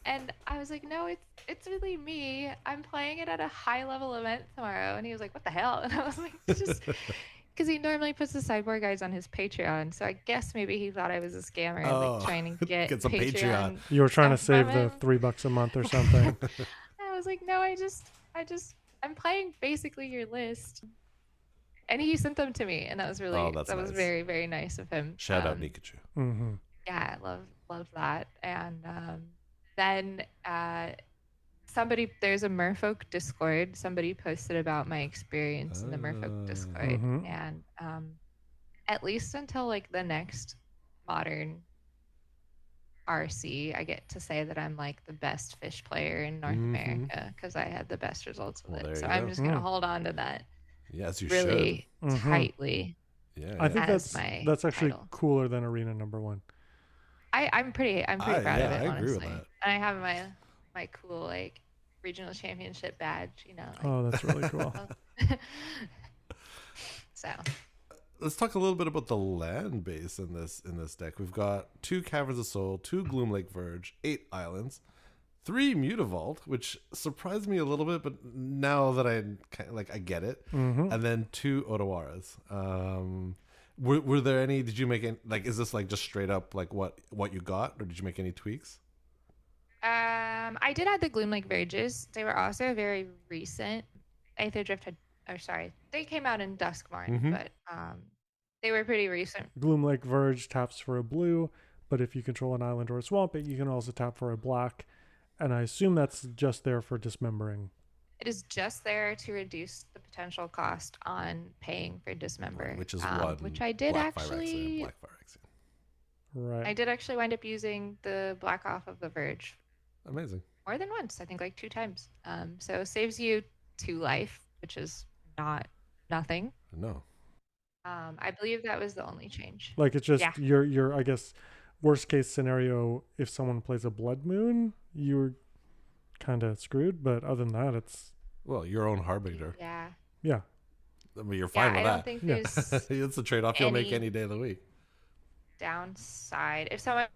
And I was like, no, it's really me. I'm playing it at a high level event tomorrow. And he was like, what the hell? And I was like, just because he normally puts the sideboard guides on his Patreon. So I guess maybe he thought I was a scammer, like trying to get some Patreon. You were trying to save the $3 a month or something. I was like, no, I'm playing basically your list. And he sent them to me, and that was really that was very, very nice of him. Shout out Nikachu. Mm-hmm. Yeah, love that. And then there's a Merfolk Discord. Somebody posted about my experience in the Merfolk Discord, and at least until like the next modern RC, I get to say that I'm like the best fish player in North America because I had the best results with it. So I'm just gonna hold on to that. Yes, you really should. tightly. Yeah, I think that's actually title. cooler than Arena #1. I'm pretty proud of it, I honestly. agree with that. And I have my cool like regional championship badge, you know. Like, oh, that's really cool. So let's talk a little bit about the land base in this deck. We've got 2 Caverns of Soul, 2 Gloomlake Verge, 8 islands, 3 Mutavault, which surprised me a little bit, but now that I get it, and then 2 Otawaras. Were there any? Did you make any? Like, is this like just straight up like what you got, or did you make any tweaks? I did add the Gloomlake Verges. They were also very recent. Aether Drift they came out in Duskmourn, but they were pretty recent. Gloomlake Verge taps for a blue, but if you control an island or a swamp, you can also tap for a black. And I assume that's just there for dismembering. It is just there to reduce the potential cost on paying for dismember, which is which I did actually. Right. I did actually wind up using the black off of the Verge. Amazing. More than once, I think like 2 times. So it saves you 2 life, which is not nothing. No. I believe that was the only change. Like it's just your I guess worst case scenario, if someone plays a Blood Moon, you're kind of screwed, but other than that, it's your own Harbinger. Yeah. I mean, you're fine with that. I don't think there's it's a trade-off you'll make any day of the week. Downside. If someone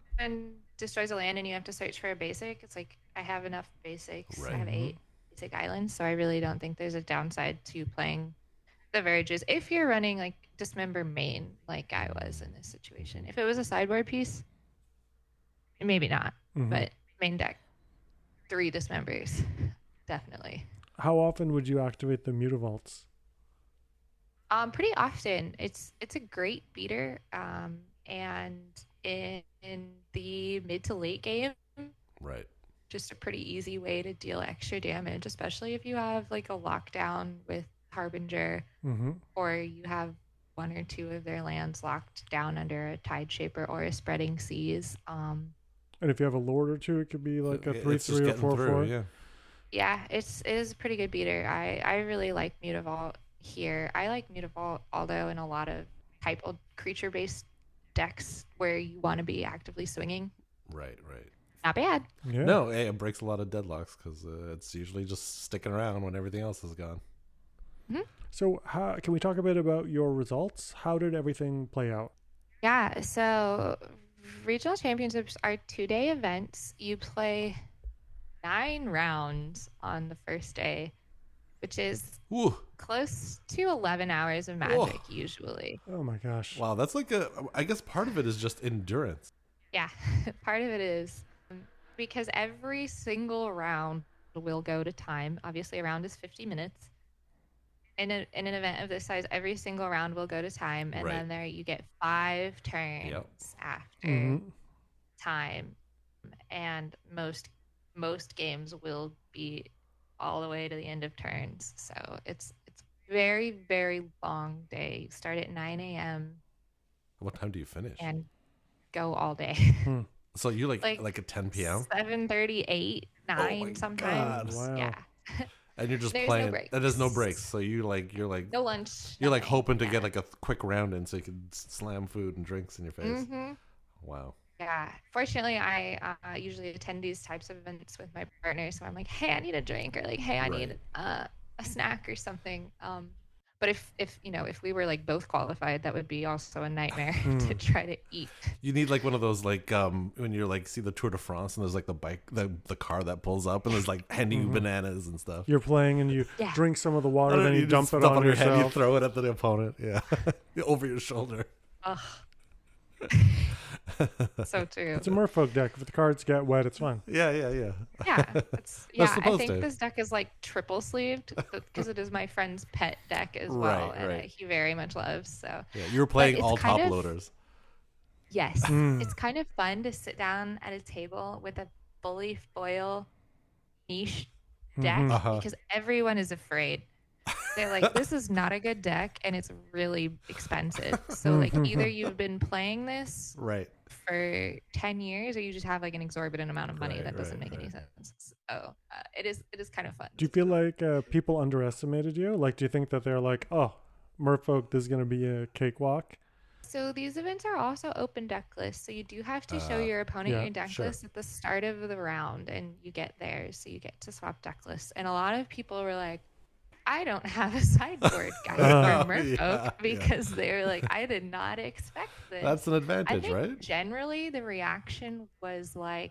destroys a land and you have to search for a basic, it's like I have enough basics. Right. I have 8 basic islands, so I really don't think there's a downside to playing the Verges if you're running like Dismember main like I was in this situation. If it was a sideboard piece, maybe not, but main deck, 3 Dismembers, definitely. How often would you activate the Mutavaults? Pretty often. It's a great beater, and in the mid to late game, right, just a pretty easy way to deal extra damage, especially if you have like a lockdown with Harbinger, or you have 1 or 2 of their lands locked down under a Tide Shaper or a Spreading Seas. And if you have a Lord or 2, it could be like a 3/3 or 4/4. Yeah, it is a pretty good beater. I really like Mutavault here. I like Mutavault, although in a lot of type of creature-based decks where you want to be actively swinging. Right. Not bad. Yeah. No, it breaks a lot of deadlocks because it's usually just sticking around when everything else is gone. So, how, can we talk a bit about your results? How did everything play out? Yeah, so regional championships are 2-day events. You play 9 rounds on the first day, which is Ooh. close to 11 hours of magic usually. Oh my gosh. Wow, that's like I guess part of it is just endurance. Yeah, part of it is because every single round will go to time. Obviously, a round is 50 minutes. In an event of this size, every single round will go to time, and then there you get 5 turns after time, and most games will be all the way to the end of turns. So it's very, very long day. You start at 9 a.m. What time do you finish? and go all day. So you like at 10 p.m. 7:38, 9 sometimes. Wow. Yeah. And you're just There's playing. no breaks. There's no breaks. So you're like No lunch. you're like nothing. hoping to get like a quick round in so you can slam food and drinks in your face. Wow. Yeah. Fortunately, I usually attend these types of events with my partner, so I'm like, hey, I need a drink, or like, hey, I need a snack or something. But if we were like both qualified, that would be also a nightmare to try to eat. You need like one of those like when you're like see the Tour de France and there's like the bike the car that pulls up and there's like handing you bananas and stuff. You're playing and you drink some of the water, then you dump it on your yourself. head, you throw it at the opponent, over your shoulder. Ugh. So true. It's a Merfolk deck. If the cards get wet, it's fine. Yeah, I think this deck is like triple sleeved because it is my friend's pet deck as well, and he very much loves. So yeah, you were playing all top loaders. Yes, it's kind of fun to sit down at a table with a fully foil niche deck because everyone is afraid. They're like, this is not a good deck and it's really expensive. So like either you've been playing this for 10 years or you just have like an exorbitant amount of money that doesn't make any sense. So it is kind of fun. Do you feel like people underestimated you? Like, do you think that they're like, oh, Merfolk, this is going to be a cakewalk? So these events are also open deck lists. So you do have to show your opponent your deck list at the start of the round and you get theirs. So you get to swap deck lists. And a lot of people were like, I don't have a sideboard guide for Merfolk because they were like, I did not expect this. That's an advantage, I think right? Generally, the reaction was like,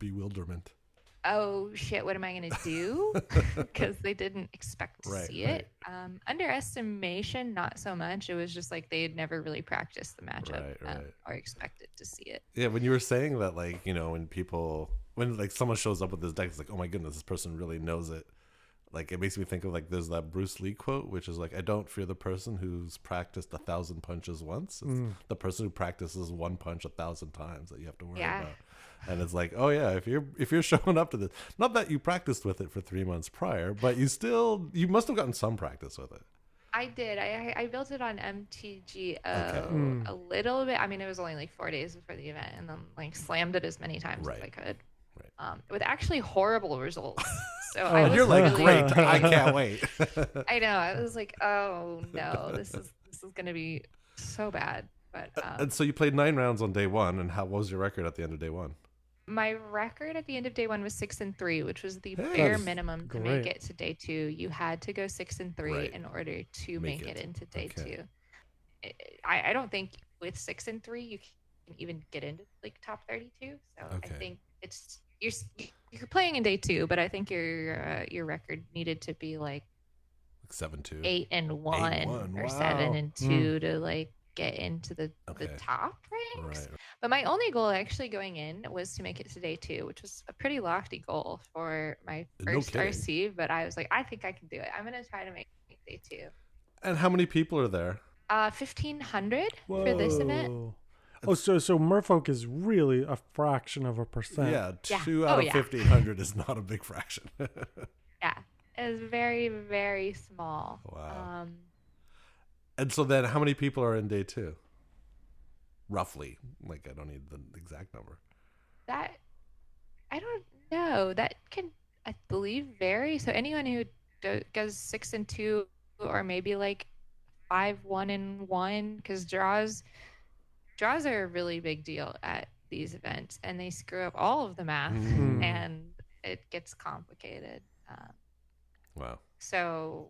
bewilderment. Oh shit, what am I going to do? Because they didn't expect to see it. Underestimation, not so much. It was just like they had never really practiced the matchup or expected to see it. Yeah, when you were saying that, like, you know, when like someone shows up with this deck, it's like, oh my goodness, this person really knows it. Like, it makes me think of, like, there's that Bruce Lee quote, which is like, I don't fear the person who's practiced 1,000 punches once. It's the person who practices one punch 1,000 times that you have to worry about. And it's like, oh yeah, if you're showing up to this, not that you practiced with it for 3 months prior, but you must have gotten some practice with it. I did. I built it on MTGO a little bit. I mean, it was only like 4 days before the event, and then like slammed it as many times as I could. With actually horrible results. So I was you're like, really, great, I can't wait. I know. I was like, oh no, this is gonna be so bad. But and so you played 9 rounds on day one, and what was your record at the end of day one? My record at the end of day one was 6-3, which was the bare minimum to make it to day 2. You had to go 6-3 in order to make it into day 2. I don't think with 6-3 you can even get into like top 32. So I think it's you're playing in day 2, but I think your record needed to be like 7-2, 8-1 or 7-2 to like get into the top ranks. But my only goal actually going in was to make it to day 2, which was a pretty lofty goal for my first RC. But I was like, I think I can do it. I'm gonna try to make day 2. And how many people are there? 1,500 for this event. Oh, so Merfolk is really a fraction of a percent. Yeah, 2 out of 1,500 is not a big fraction. Yeah, it was very, very small. Wow. And so then how many people are in day 2? Roughly. Like, I don't need the exact number. That, I don't know. That can, I believe, vary. So anyone who goes 6-2 or maybe like 5-1-1, because draws are a really big deal at these events, and they screw up all of the math, and it gets complicated. Wow. So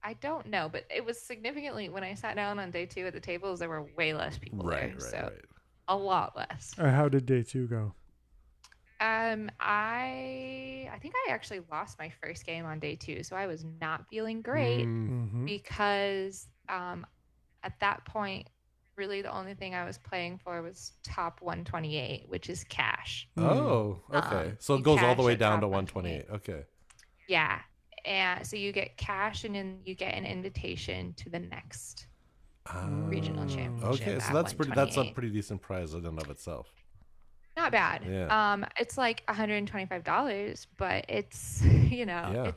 I don't know, but it was significantly when I sat down on day 2 at the tables, there were way less people Right, there. right, So right. a lot less. How did day 2 go? I think I actually lost my first game on day 2, so I was not feeling great Mm-hmm. because at that point, really the only thing I was playing for was top 128, which is cash. Oh, okay. So it You goes all the cash way at down to top 128. Okay. Yeah. And so you get cash and then you get an invitation to the next regional championship Okay, so at that's a 128. pretty decent prize in and of itself. Not bad. Yeah. It's like $125, but it's Yeah.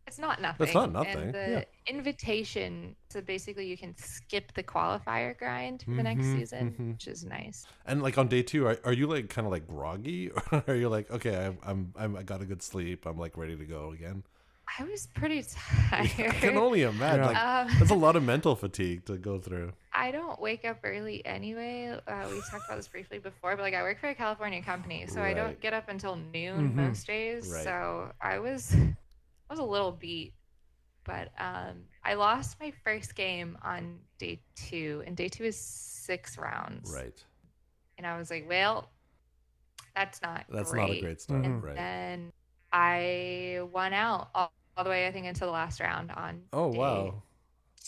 it's not That's nothing. not And nothing. Yeah. the invitation, so basically you can skip the qualifier grind for the next Mm-hmm, season, mm-hmm. which is nice. And like on day 2, are you like kind of like groggy, or are you like, okay, I got a good sleep, I'm like ready to go again? I was pretty I can tired. only imagine. Yeah. Like that's a lot of mental fatigue to go through. I don't wake up early anyway. We talked about this briefly before, but like I work for a California company, so I Right. don't get up until noon Mhm. most days. Right. So I was a little beat, but I lost my first game on day 2, and day 2 is 6 rounds. Right. And I was like, well, that's not That's great. not a great start. Mhm. Right. Then I won out all the way, I think, into the last round on Oh day wow.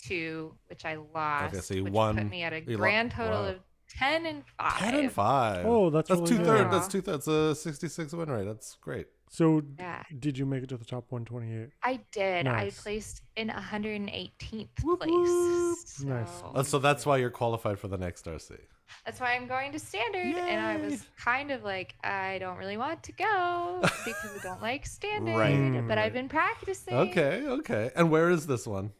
2, which I lost. Okay, so you which won. put me at a You grand total wow. of 10-5. 10-5. Oh, that's really good. 2/3. Yeah. That's 2/3. That's a 66 win rate. That's great. So Yeah, did you make it to the top 128? I did. Nice. I placed in 118th Whoop, place. whoop. So Nice. So that's why you're qualified for the next RC. that's why I'm going to standard. And I Yay. was kind of like, I don't really want to go because I don't like standard. Right, But right. I've been practicing. Okay. And where is this one?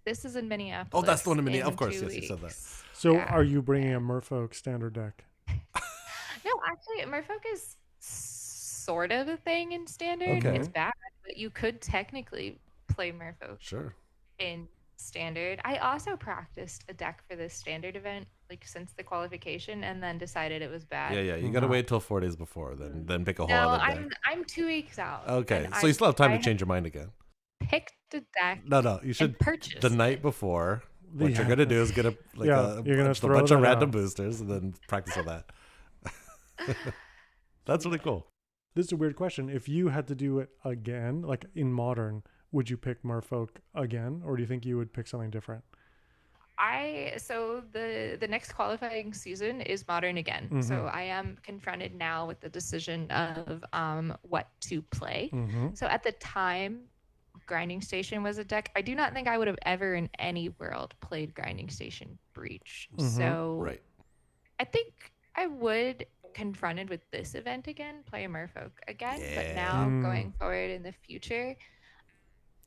This is in Minneapolis. Oh, that's the one in Minneapolis. Of course, 2 yes, you said that. weeks. So Yeah. are you bringing a Merfolk standard deck? No, actually, Merfolk is sort of a thing in standard. Okay. It's bad, but you could technically play Merfolk Sure. in standard. I also practiced a deck for this standard event, like since the qualification, and then decided it was bad. Yeah. You got to wait till 4 days before, then pick a whole No, other deck. I'm 2 weeks out. Okay, and so you still have time I to change your mind again. picked a deck. No, you should purchase the night before. What Yeah. you're gonna do is get a Yeah, you're gonna just a throw bunch of that random out. boosters and then practice with that. That's really cool. This is a weird question. If you had to do it again, like in modern, would you pick Merfolk again, or do you think you would pick something different? So the next qualifying season is modern again. Mhm. So I am confronted now with the decision of what to play. Mm-hmm. So at the time, Grinding Station was a deck. I do not think I would have ever in any world played Grinding Station Breach. Mhm. So Right. I think I would, confronted with this event again, play a Merfolk again. Yeah. But now Mm. going forward in the future,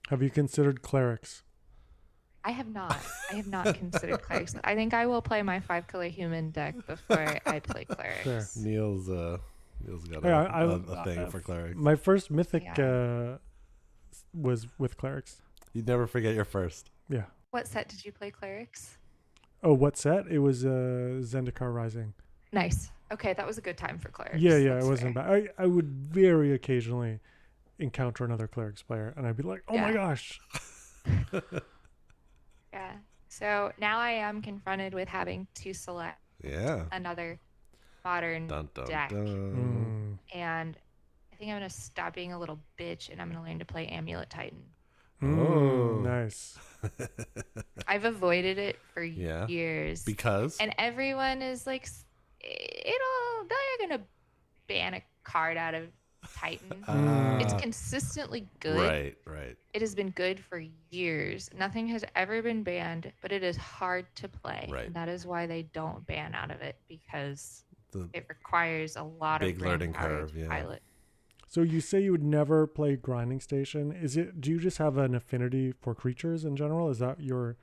Have you considered clerics? I have not. I have not considered clerics. I think I will play my 5-color human deck before I play clerics. Fair. Neil's got Yeah, a thing for clerics. My first mythic Yeah. was with clerics. You'd never forget your first. Yeah. What set did you play clerics? Oh, what set? It was Zendikar Rising. Nice. Okay, that was a good time for clerics. Yeah, it That's wasn't fair. bad. I would very occasionally encounter another clerics player, and I'd be like, oh my Yeah. gosh. Yeah. So now I am confronted with having to select Yeah. another modern Dun, dun, deck. Mm. dun. And I think I'm going to stop being a little bitch and I'm going to learn to play Amulet Titan. Oh. Nice. I've avoided it for Yeah. years. Because And everyone is like, they're going to ban a card out of Titan. It's consistently good. Right. It has been good for years. Nothing has ever been banned, but it is hard to play. Right. And that is why they don't ban out of it, because The it requires a lot big of brain learning power curve, to yeah. pilot. So you say you would never play Grinding Station. Do you just have an affinity for creatures in general? Is that your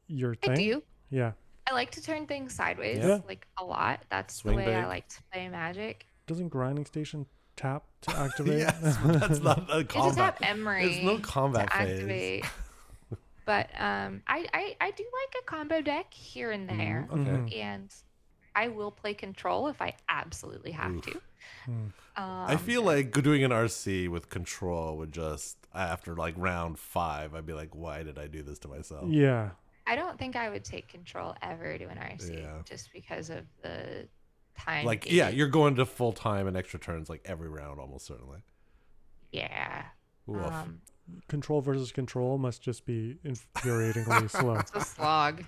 thing? I do. Yeah. I like to turn things sideways, Yeah. like a lot. That's Swing the way I big. like to play Magic. Doesn't Grinding Station tap to activate? yes, but that's not a You just combat. have Emery There's no combat to phase. activate. But I do like a combo deck here and there. Okay. Mhm. And I will play control if I absolutely have Oof. to. I feel like doing an RC with control would just, after like round 5, I'd be like, why did I do this to myself? Yeah. I don't think I would take control ever to an RC Yeah. just because of the time. Like, gated. yeah, you're going to full time and extra turns like every round, almost certainly. Yeah. Oof. Control versus control must just be infuriatingly slow. It's a slog.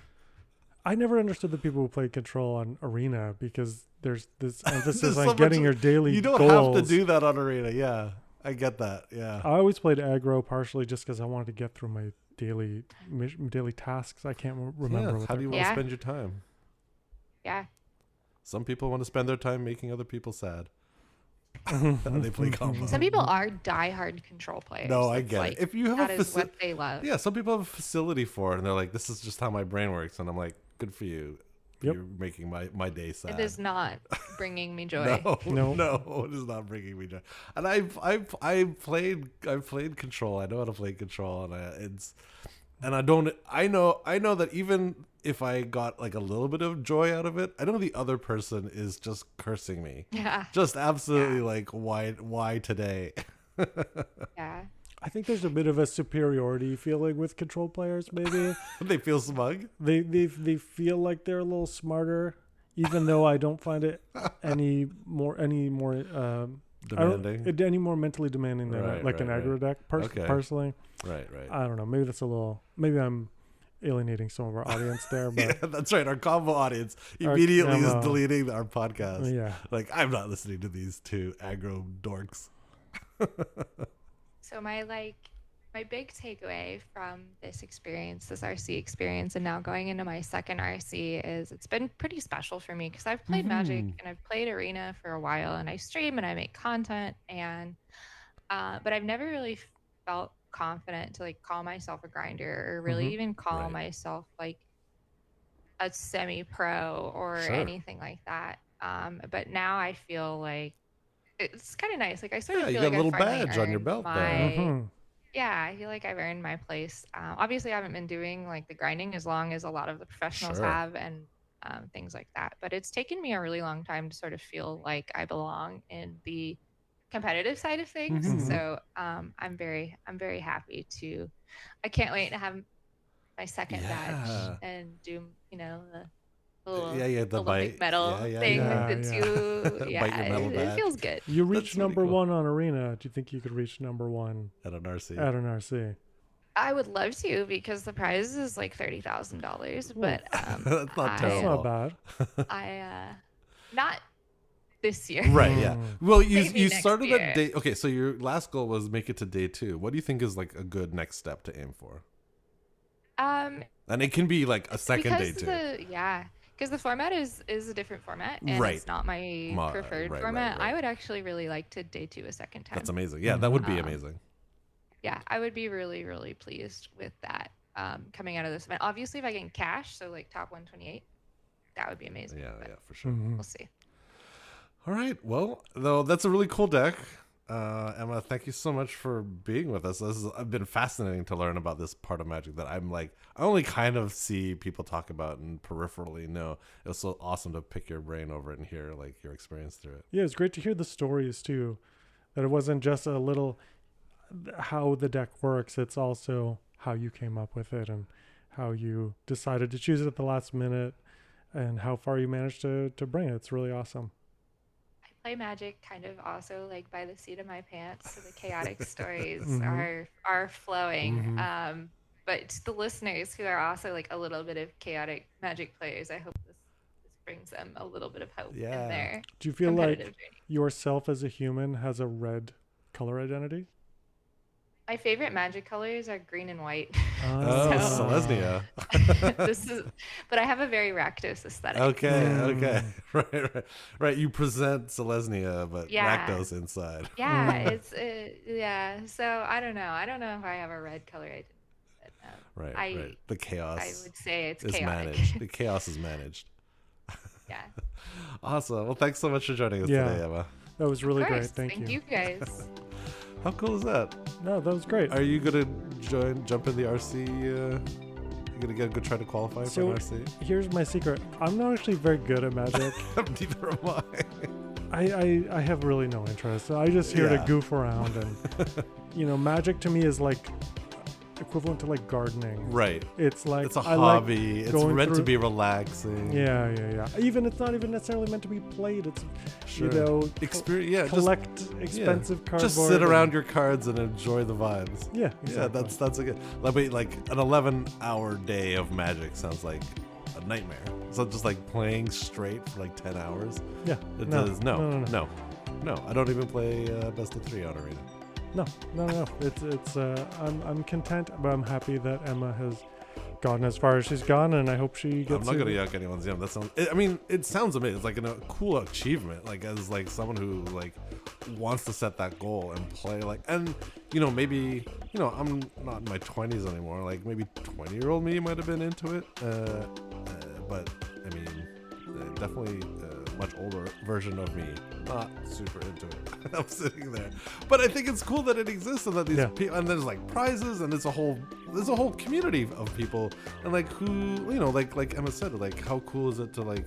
I never understood the people who play control on Arena because there's this emphasis There's on so getting much- your daily You don't goals. have to do that on Arena. Yeah, I get that. Yeah. I always played aggro partially just because I wanted to get through my daily tasks. I can't remember. Yeah, what how do you they're want to Yeah. spend your time? Yeah. Some people want to spend their time making other people sad. They play combo. Some people are diehard control players. No, I It's get like, it. If you have that a is what they love. yeah, some people have a facility for it, and they're like, "This is just how my brain works," and I'm like, "Good for you. Yep. You're making my day sad." It is not bringing me joy. No, it is not bringing me joy. And I've played Control. I know how to play Control, and I know that even if I got like a little bit of joy out of it, I know the other person is just cursing me. Yeah. Just absolutely like, why today? Yeah. I think there's a bit of a superiority feeling with control players. Maybe They feel smug. they feel like they're a little smarter, even though I don't find it any more Demanding. any more mentally demanding than Right, like an right, aggro deck. Okay. Personally, Right. I don't know. Maybe that's a little. Maybe I'm alienating some of our audience there, but Yeah, that's right. Our combo audience Our immediately is combo. deleting our podcast. yeah. Like, I'm not listening to these two aggro dorks. So my big takeaway from this RC experience, and now going into my second RC, is it's been pretty special for me because I've played Magic and I've played Arena for a while, and I stream and I make content, and but I've never really felt confident to like call myself a grinder or really even call Right. myself like a semi-pro or Sure. anything like that. But now I feel like it's kind of nice. Like I sort Yeah, of you feel got a like little I finally badge on your earned belt there. my- Mhm. Yeah, I feel like I've earned my place. Obviously, I haven't been doing like the grinding as long as a lot of the professionals Sure. have, and things like that. But it's taken me a really long time to sort of feel like I belong in the competitive side of things. Mhm. So I'm very happy to. I can't wait to have my second Yeah. badge and do the little Yeah, the Olympic bite. medal Yeah, thing yeah. with the Yeah, two. Bite your medal it badge. feels good. You reached That's really number cool. one on Arena. Do you think you could reach number one At an RC. at an RC? I would love to because the prize is like $30,000, but That's not I- That's terrible. not bad. not this year. Right, yeah. Well, you Maybe next started year. at day. Okay, so your last goal was make it to day 2. What do you think is like a good next step to aim for? And it can be like a second day too. Because the format is a different format, and Right. it's not my preferred right, format. right. I would actually really like to day 2 a second time. That's amazing. Yeah, that would be Um, amazing. Yeah, I would be really, really pleased with that coming out of this event. Obviously, if I get cash, so like top 128, that would be amazing. Yeah, but yeah, for sure. Mhm. We'll see. All right. Well, though that's a really cool deck. Emma, thank you so much for being with us. This has been fascinating to learn about this part of Magic that I'm like, I only kind of see people talk about and peripherally know. It was so awesome to pick your brain over it and hear like your experience through it. Yeah, it's great to hear the stories too. That it wasn't just a little how the deck works. It's also how you came up with it and how you decided to choose it at the last minute and how far you managed to bring it. It's really awesome. I play Magic kind of also like by the seat of my pants, so the chaotic stories Mhm. are flowing. Mhm. But to the listeners who are also like a little bit of chaotic Magic players, I hope this brings them a little bit of hope Yeah. in their Do you feel like competitive journey. yourself as a human has a red color identity? My favorite Magic colors are green and white. Oh, So- Selesnya. But I have a very Rakdos aesthetic. Okay, Mm. okay. Right. You present Selesnya, but Yeah. Rakdos inside. Yeah, Mm. it's So I don't know. I don't know if I have a red color identity. But, Right, I- right. The chaos I would say it's is chaotic. managed. The chaos is managed. Yeah. Awesome. Well, thanks so much for joining us Yeah. today, Emma. That was really Of course. great. Thank you. guys. How cool is that? No, that was great. Are you gonna jump in the RC gonna get a good try to qualify for an RC? Here's my secret. I'm not actually very good at Magic. Neither am I have really no interest. I just here to goof around, and Magic to me is like equivalent to like gardening. Right. It's like it's a hobby. It's meant to be relaxing. Yeah. Even it's not even necessarily meant to be played. It's collect expensive cardboard. Just sit around your cards and enjoy the vibes. Yeah, exactly. Yeah, that's a good. Like an 11-hour day of Magic sounds like a nightmare. So just like playing straight for like 10 hours. Yeah. No. I don't even play best of 3 on Arena. No. It's I'm content, but I'm happy that Emma has gotten as far as she's gone, and I hope she gets. I'm not gonna yuck anyone's yum. That sounds. It sounds amazing. It's like a cool achievement. Like as like someone who like wants to set that goal and play and maybe I'm not in my 20s anymore. Like maybe 20-year-old me might have been into it, but I mean definitely. Much older version of me not super into it. I'm sitting there, but I think it's cool that it exists and that these people, and there's like prizes, and there's a whole community of people, and like who like Emma said, like how cool is it to like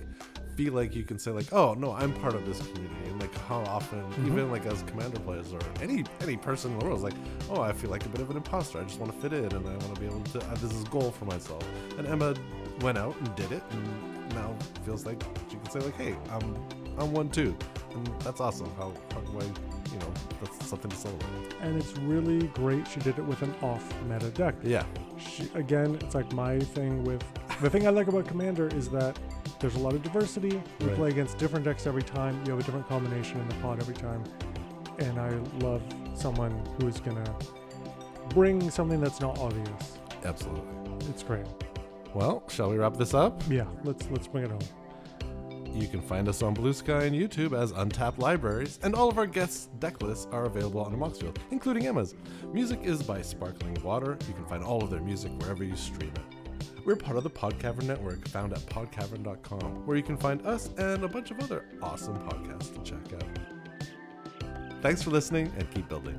feel like you can say like, oh no, I'm part of this community, and like how often even like as Commander players or any person in the world is like, oh, I feel like a bit of an imposter, I just want to fit in and I want to be able to this is a goal for myself, and Emma went out and did it, and now feels like she can say like, hey, I'm one too, and that's awesome. How do I, that's something to celebrate. And it's really great she did it with an off meta deck. Yeah. It's like my thing with the thing I like about Commander is that there's a lot of diversity. You play against different decks every time. You have a different combination in the pod every time, and I love someone who is gonna bring something that's not obvious. Absolutely. It's great. Well, shall we wrap this up? Yeah, let's bring it home. You can find us on Blue Sky and YouTube as Untapped Libraries, and all of our guests' deck lists are available on Moxfield, including Emma's. Music is by Sparkling Water. You can find all of their music wherever you stream it. We're part of the Podcavern Network, found at podcavern.com, where you can find us and a bunch of other awesome podcasts to check out. Thanks for listening, and keep building.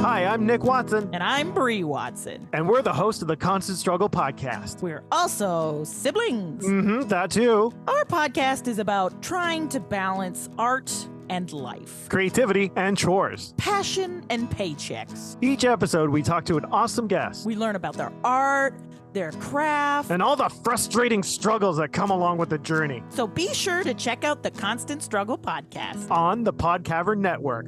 Hi, I'm Nick Watson. And I'm Bree Watson. And we're the host of the Constant Struggle podcast. We're also siblings. That too. Our podcast is about trying to balance art and life, creativity and chores, passion and paychecks. Each episode, we talk to an awesome guest. We learn about their art, their craft, and all the frustrating struggles that come along with the journey. So be sure to check out the Constant Struggle podcast on the Podcavern Network.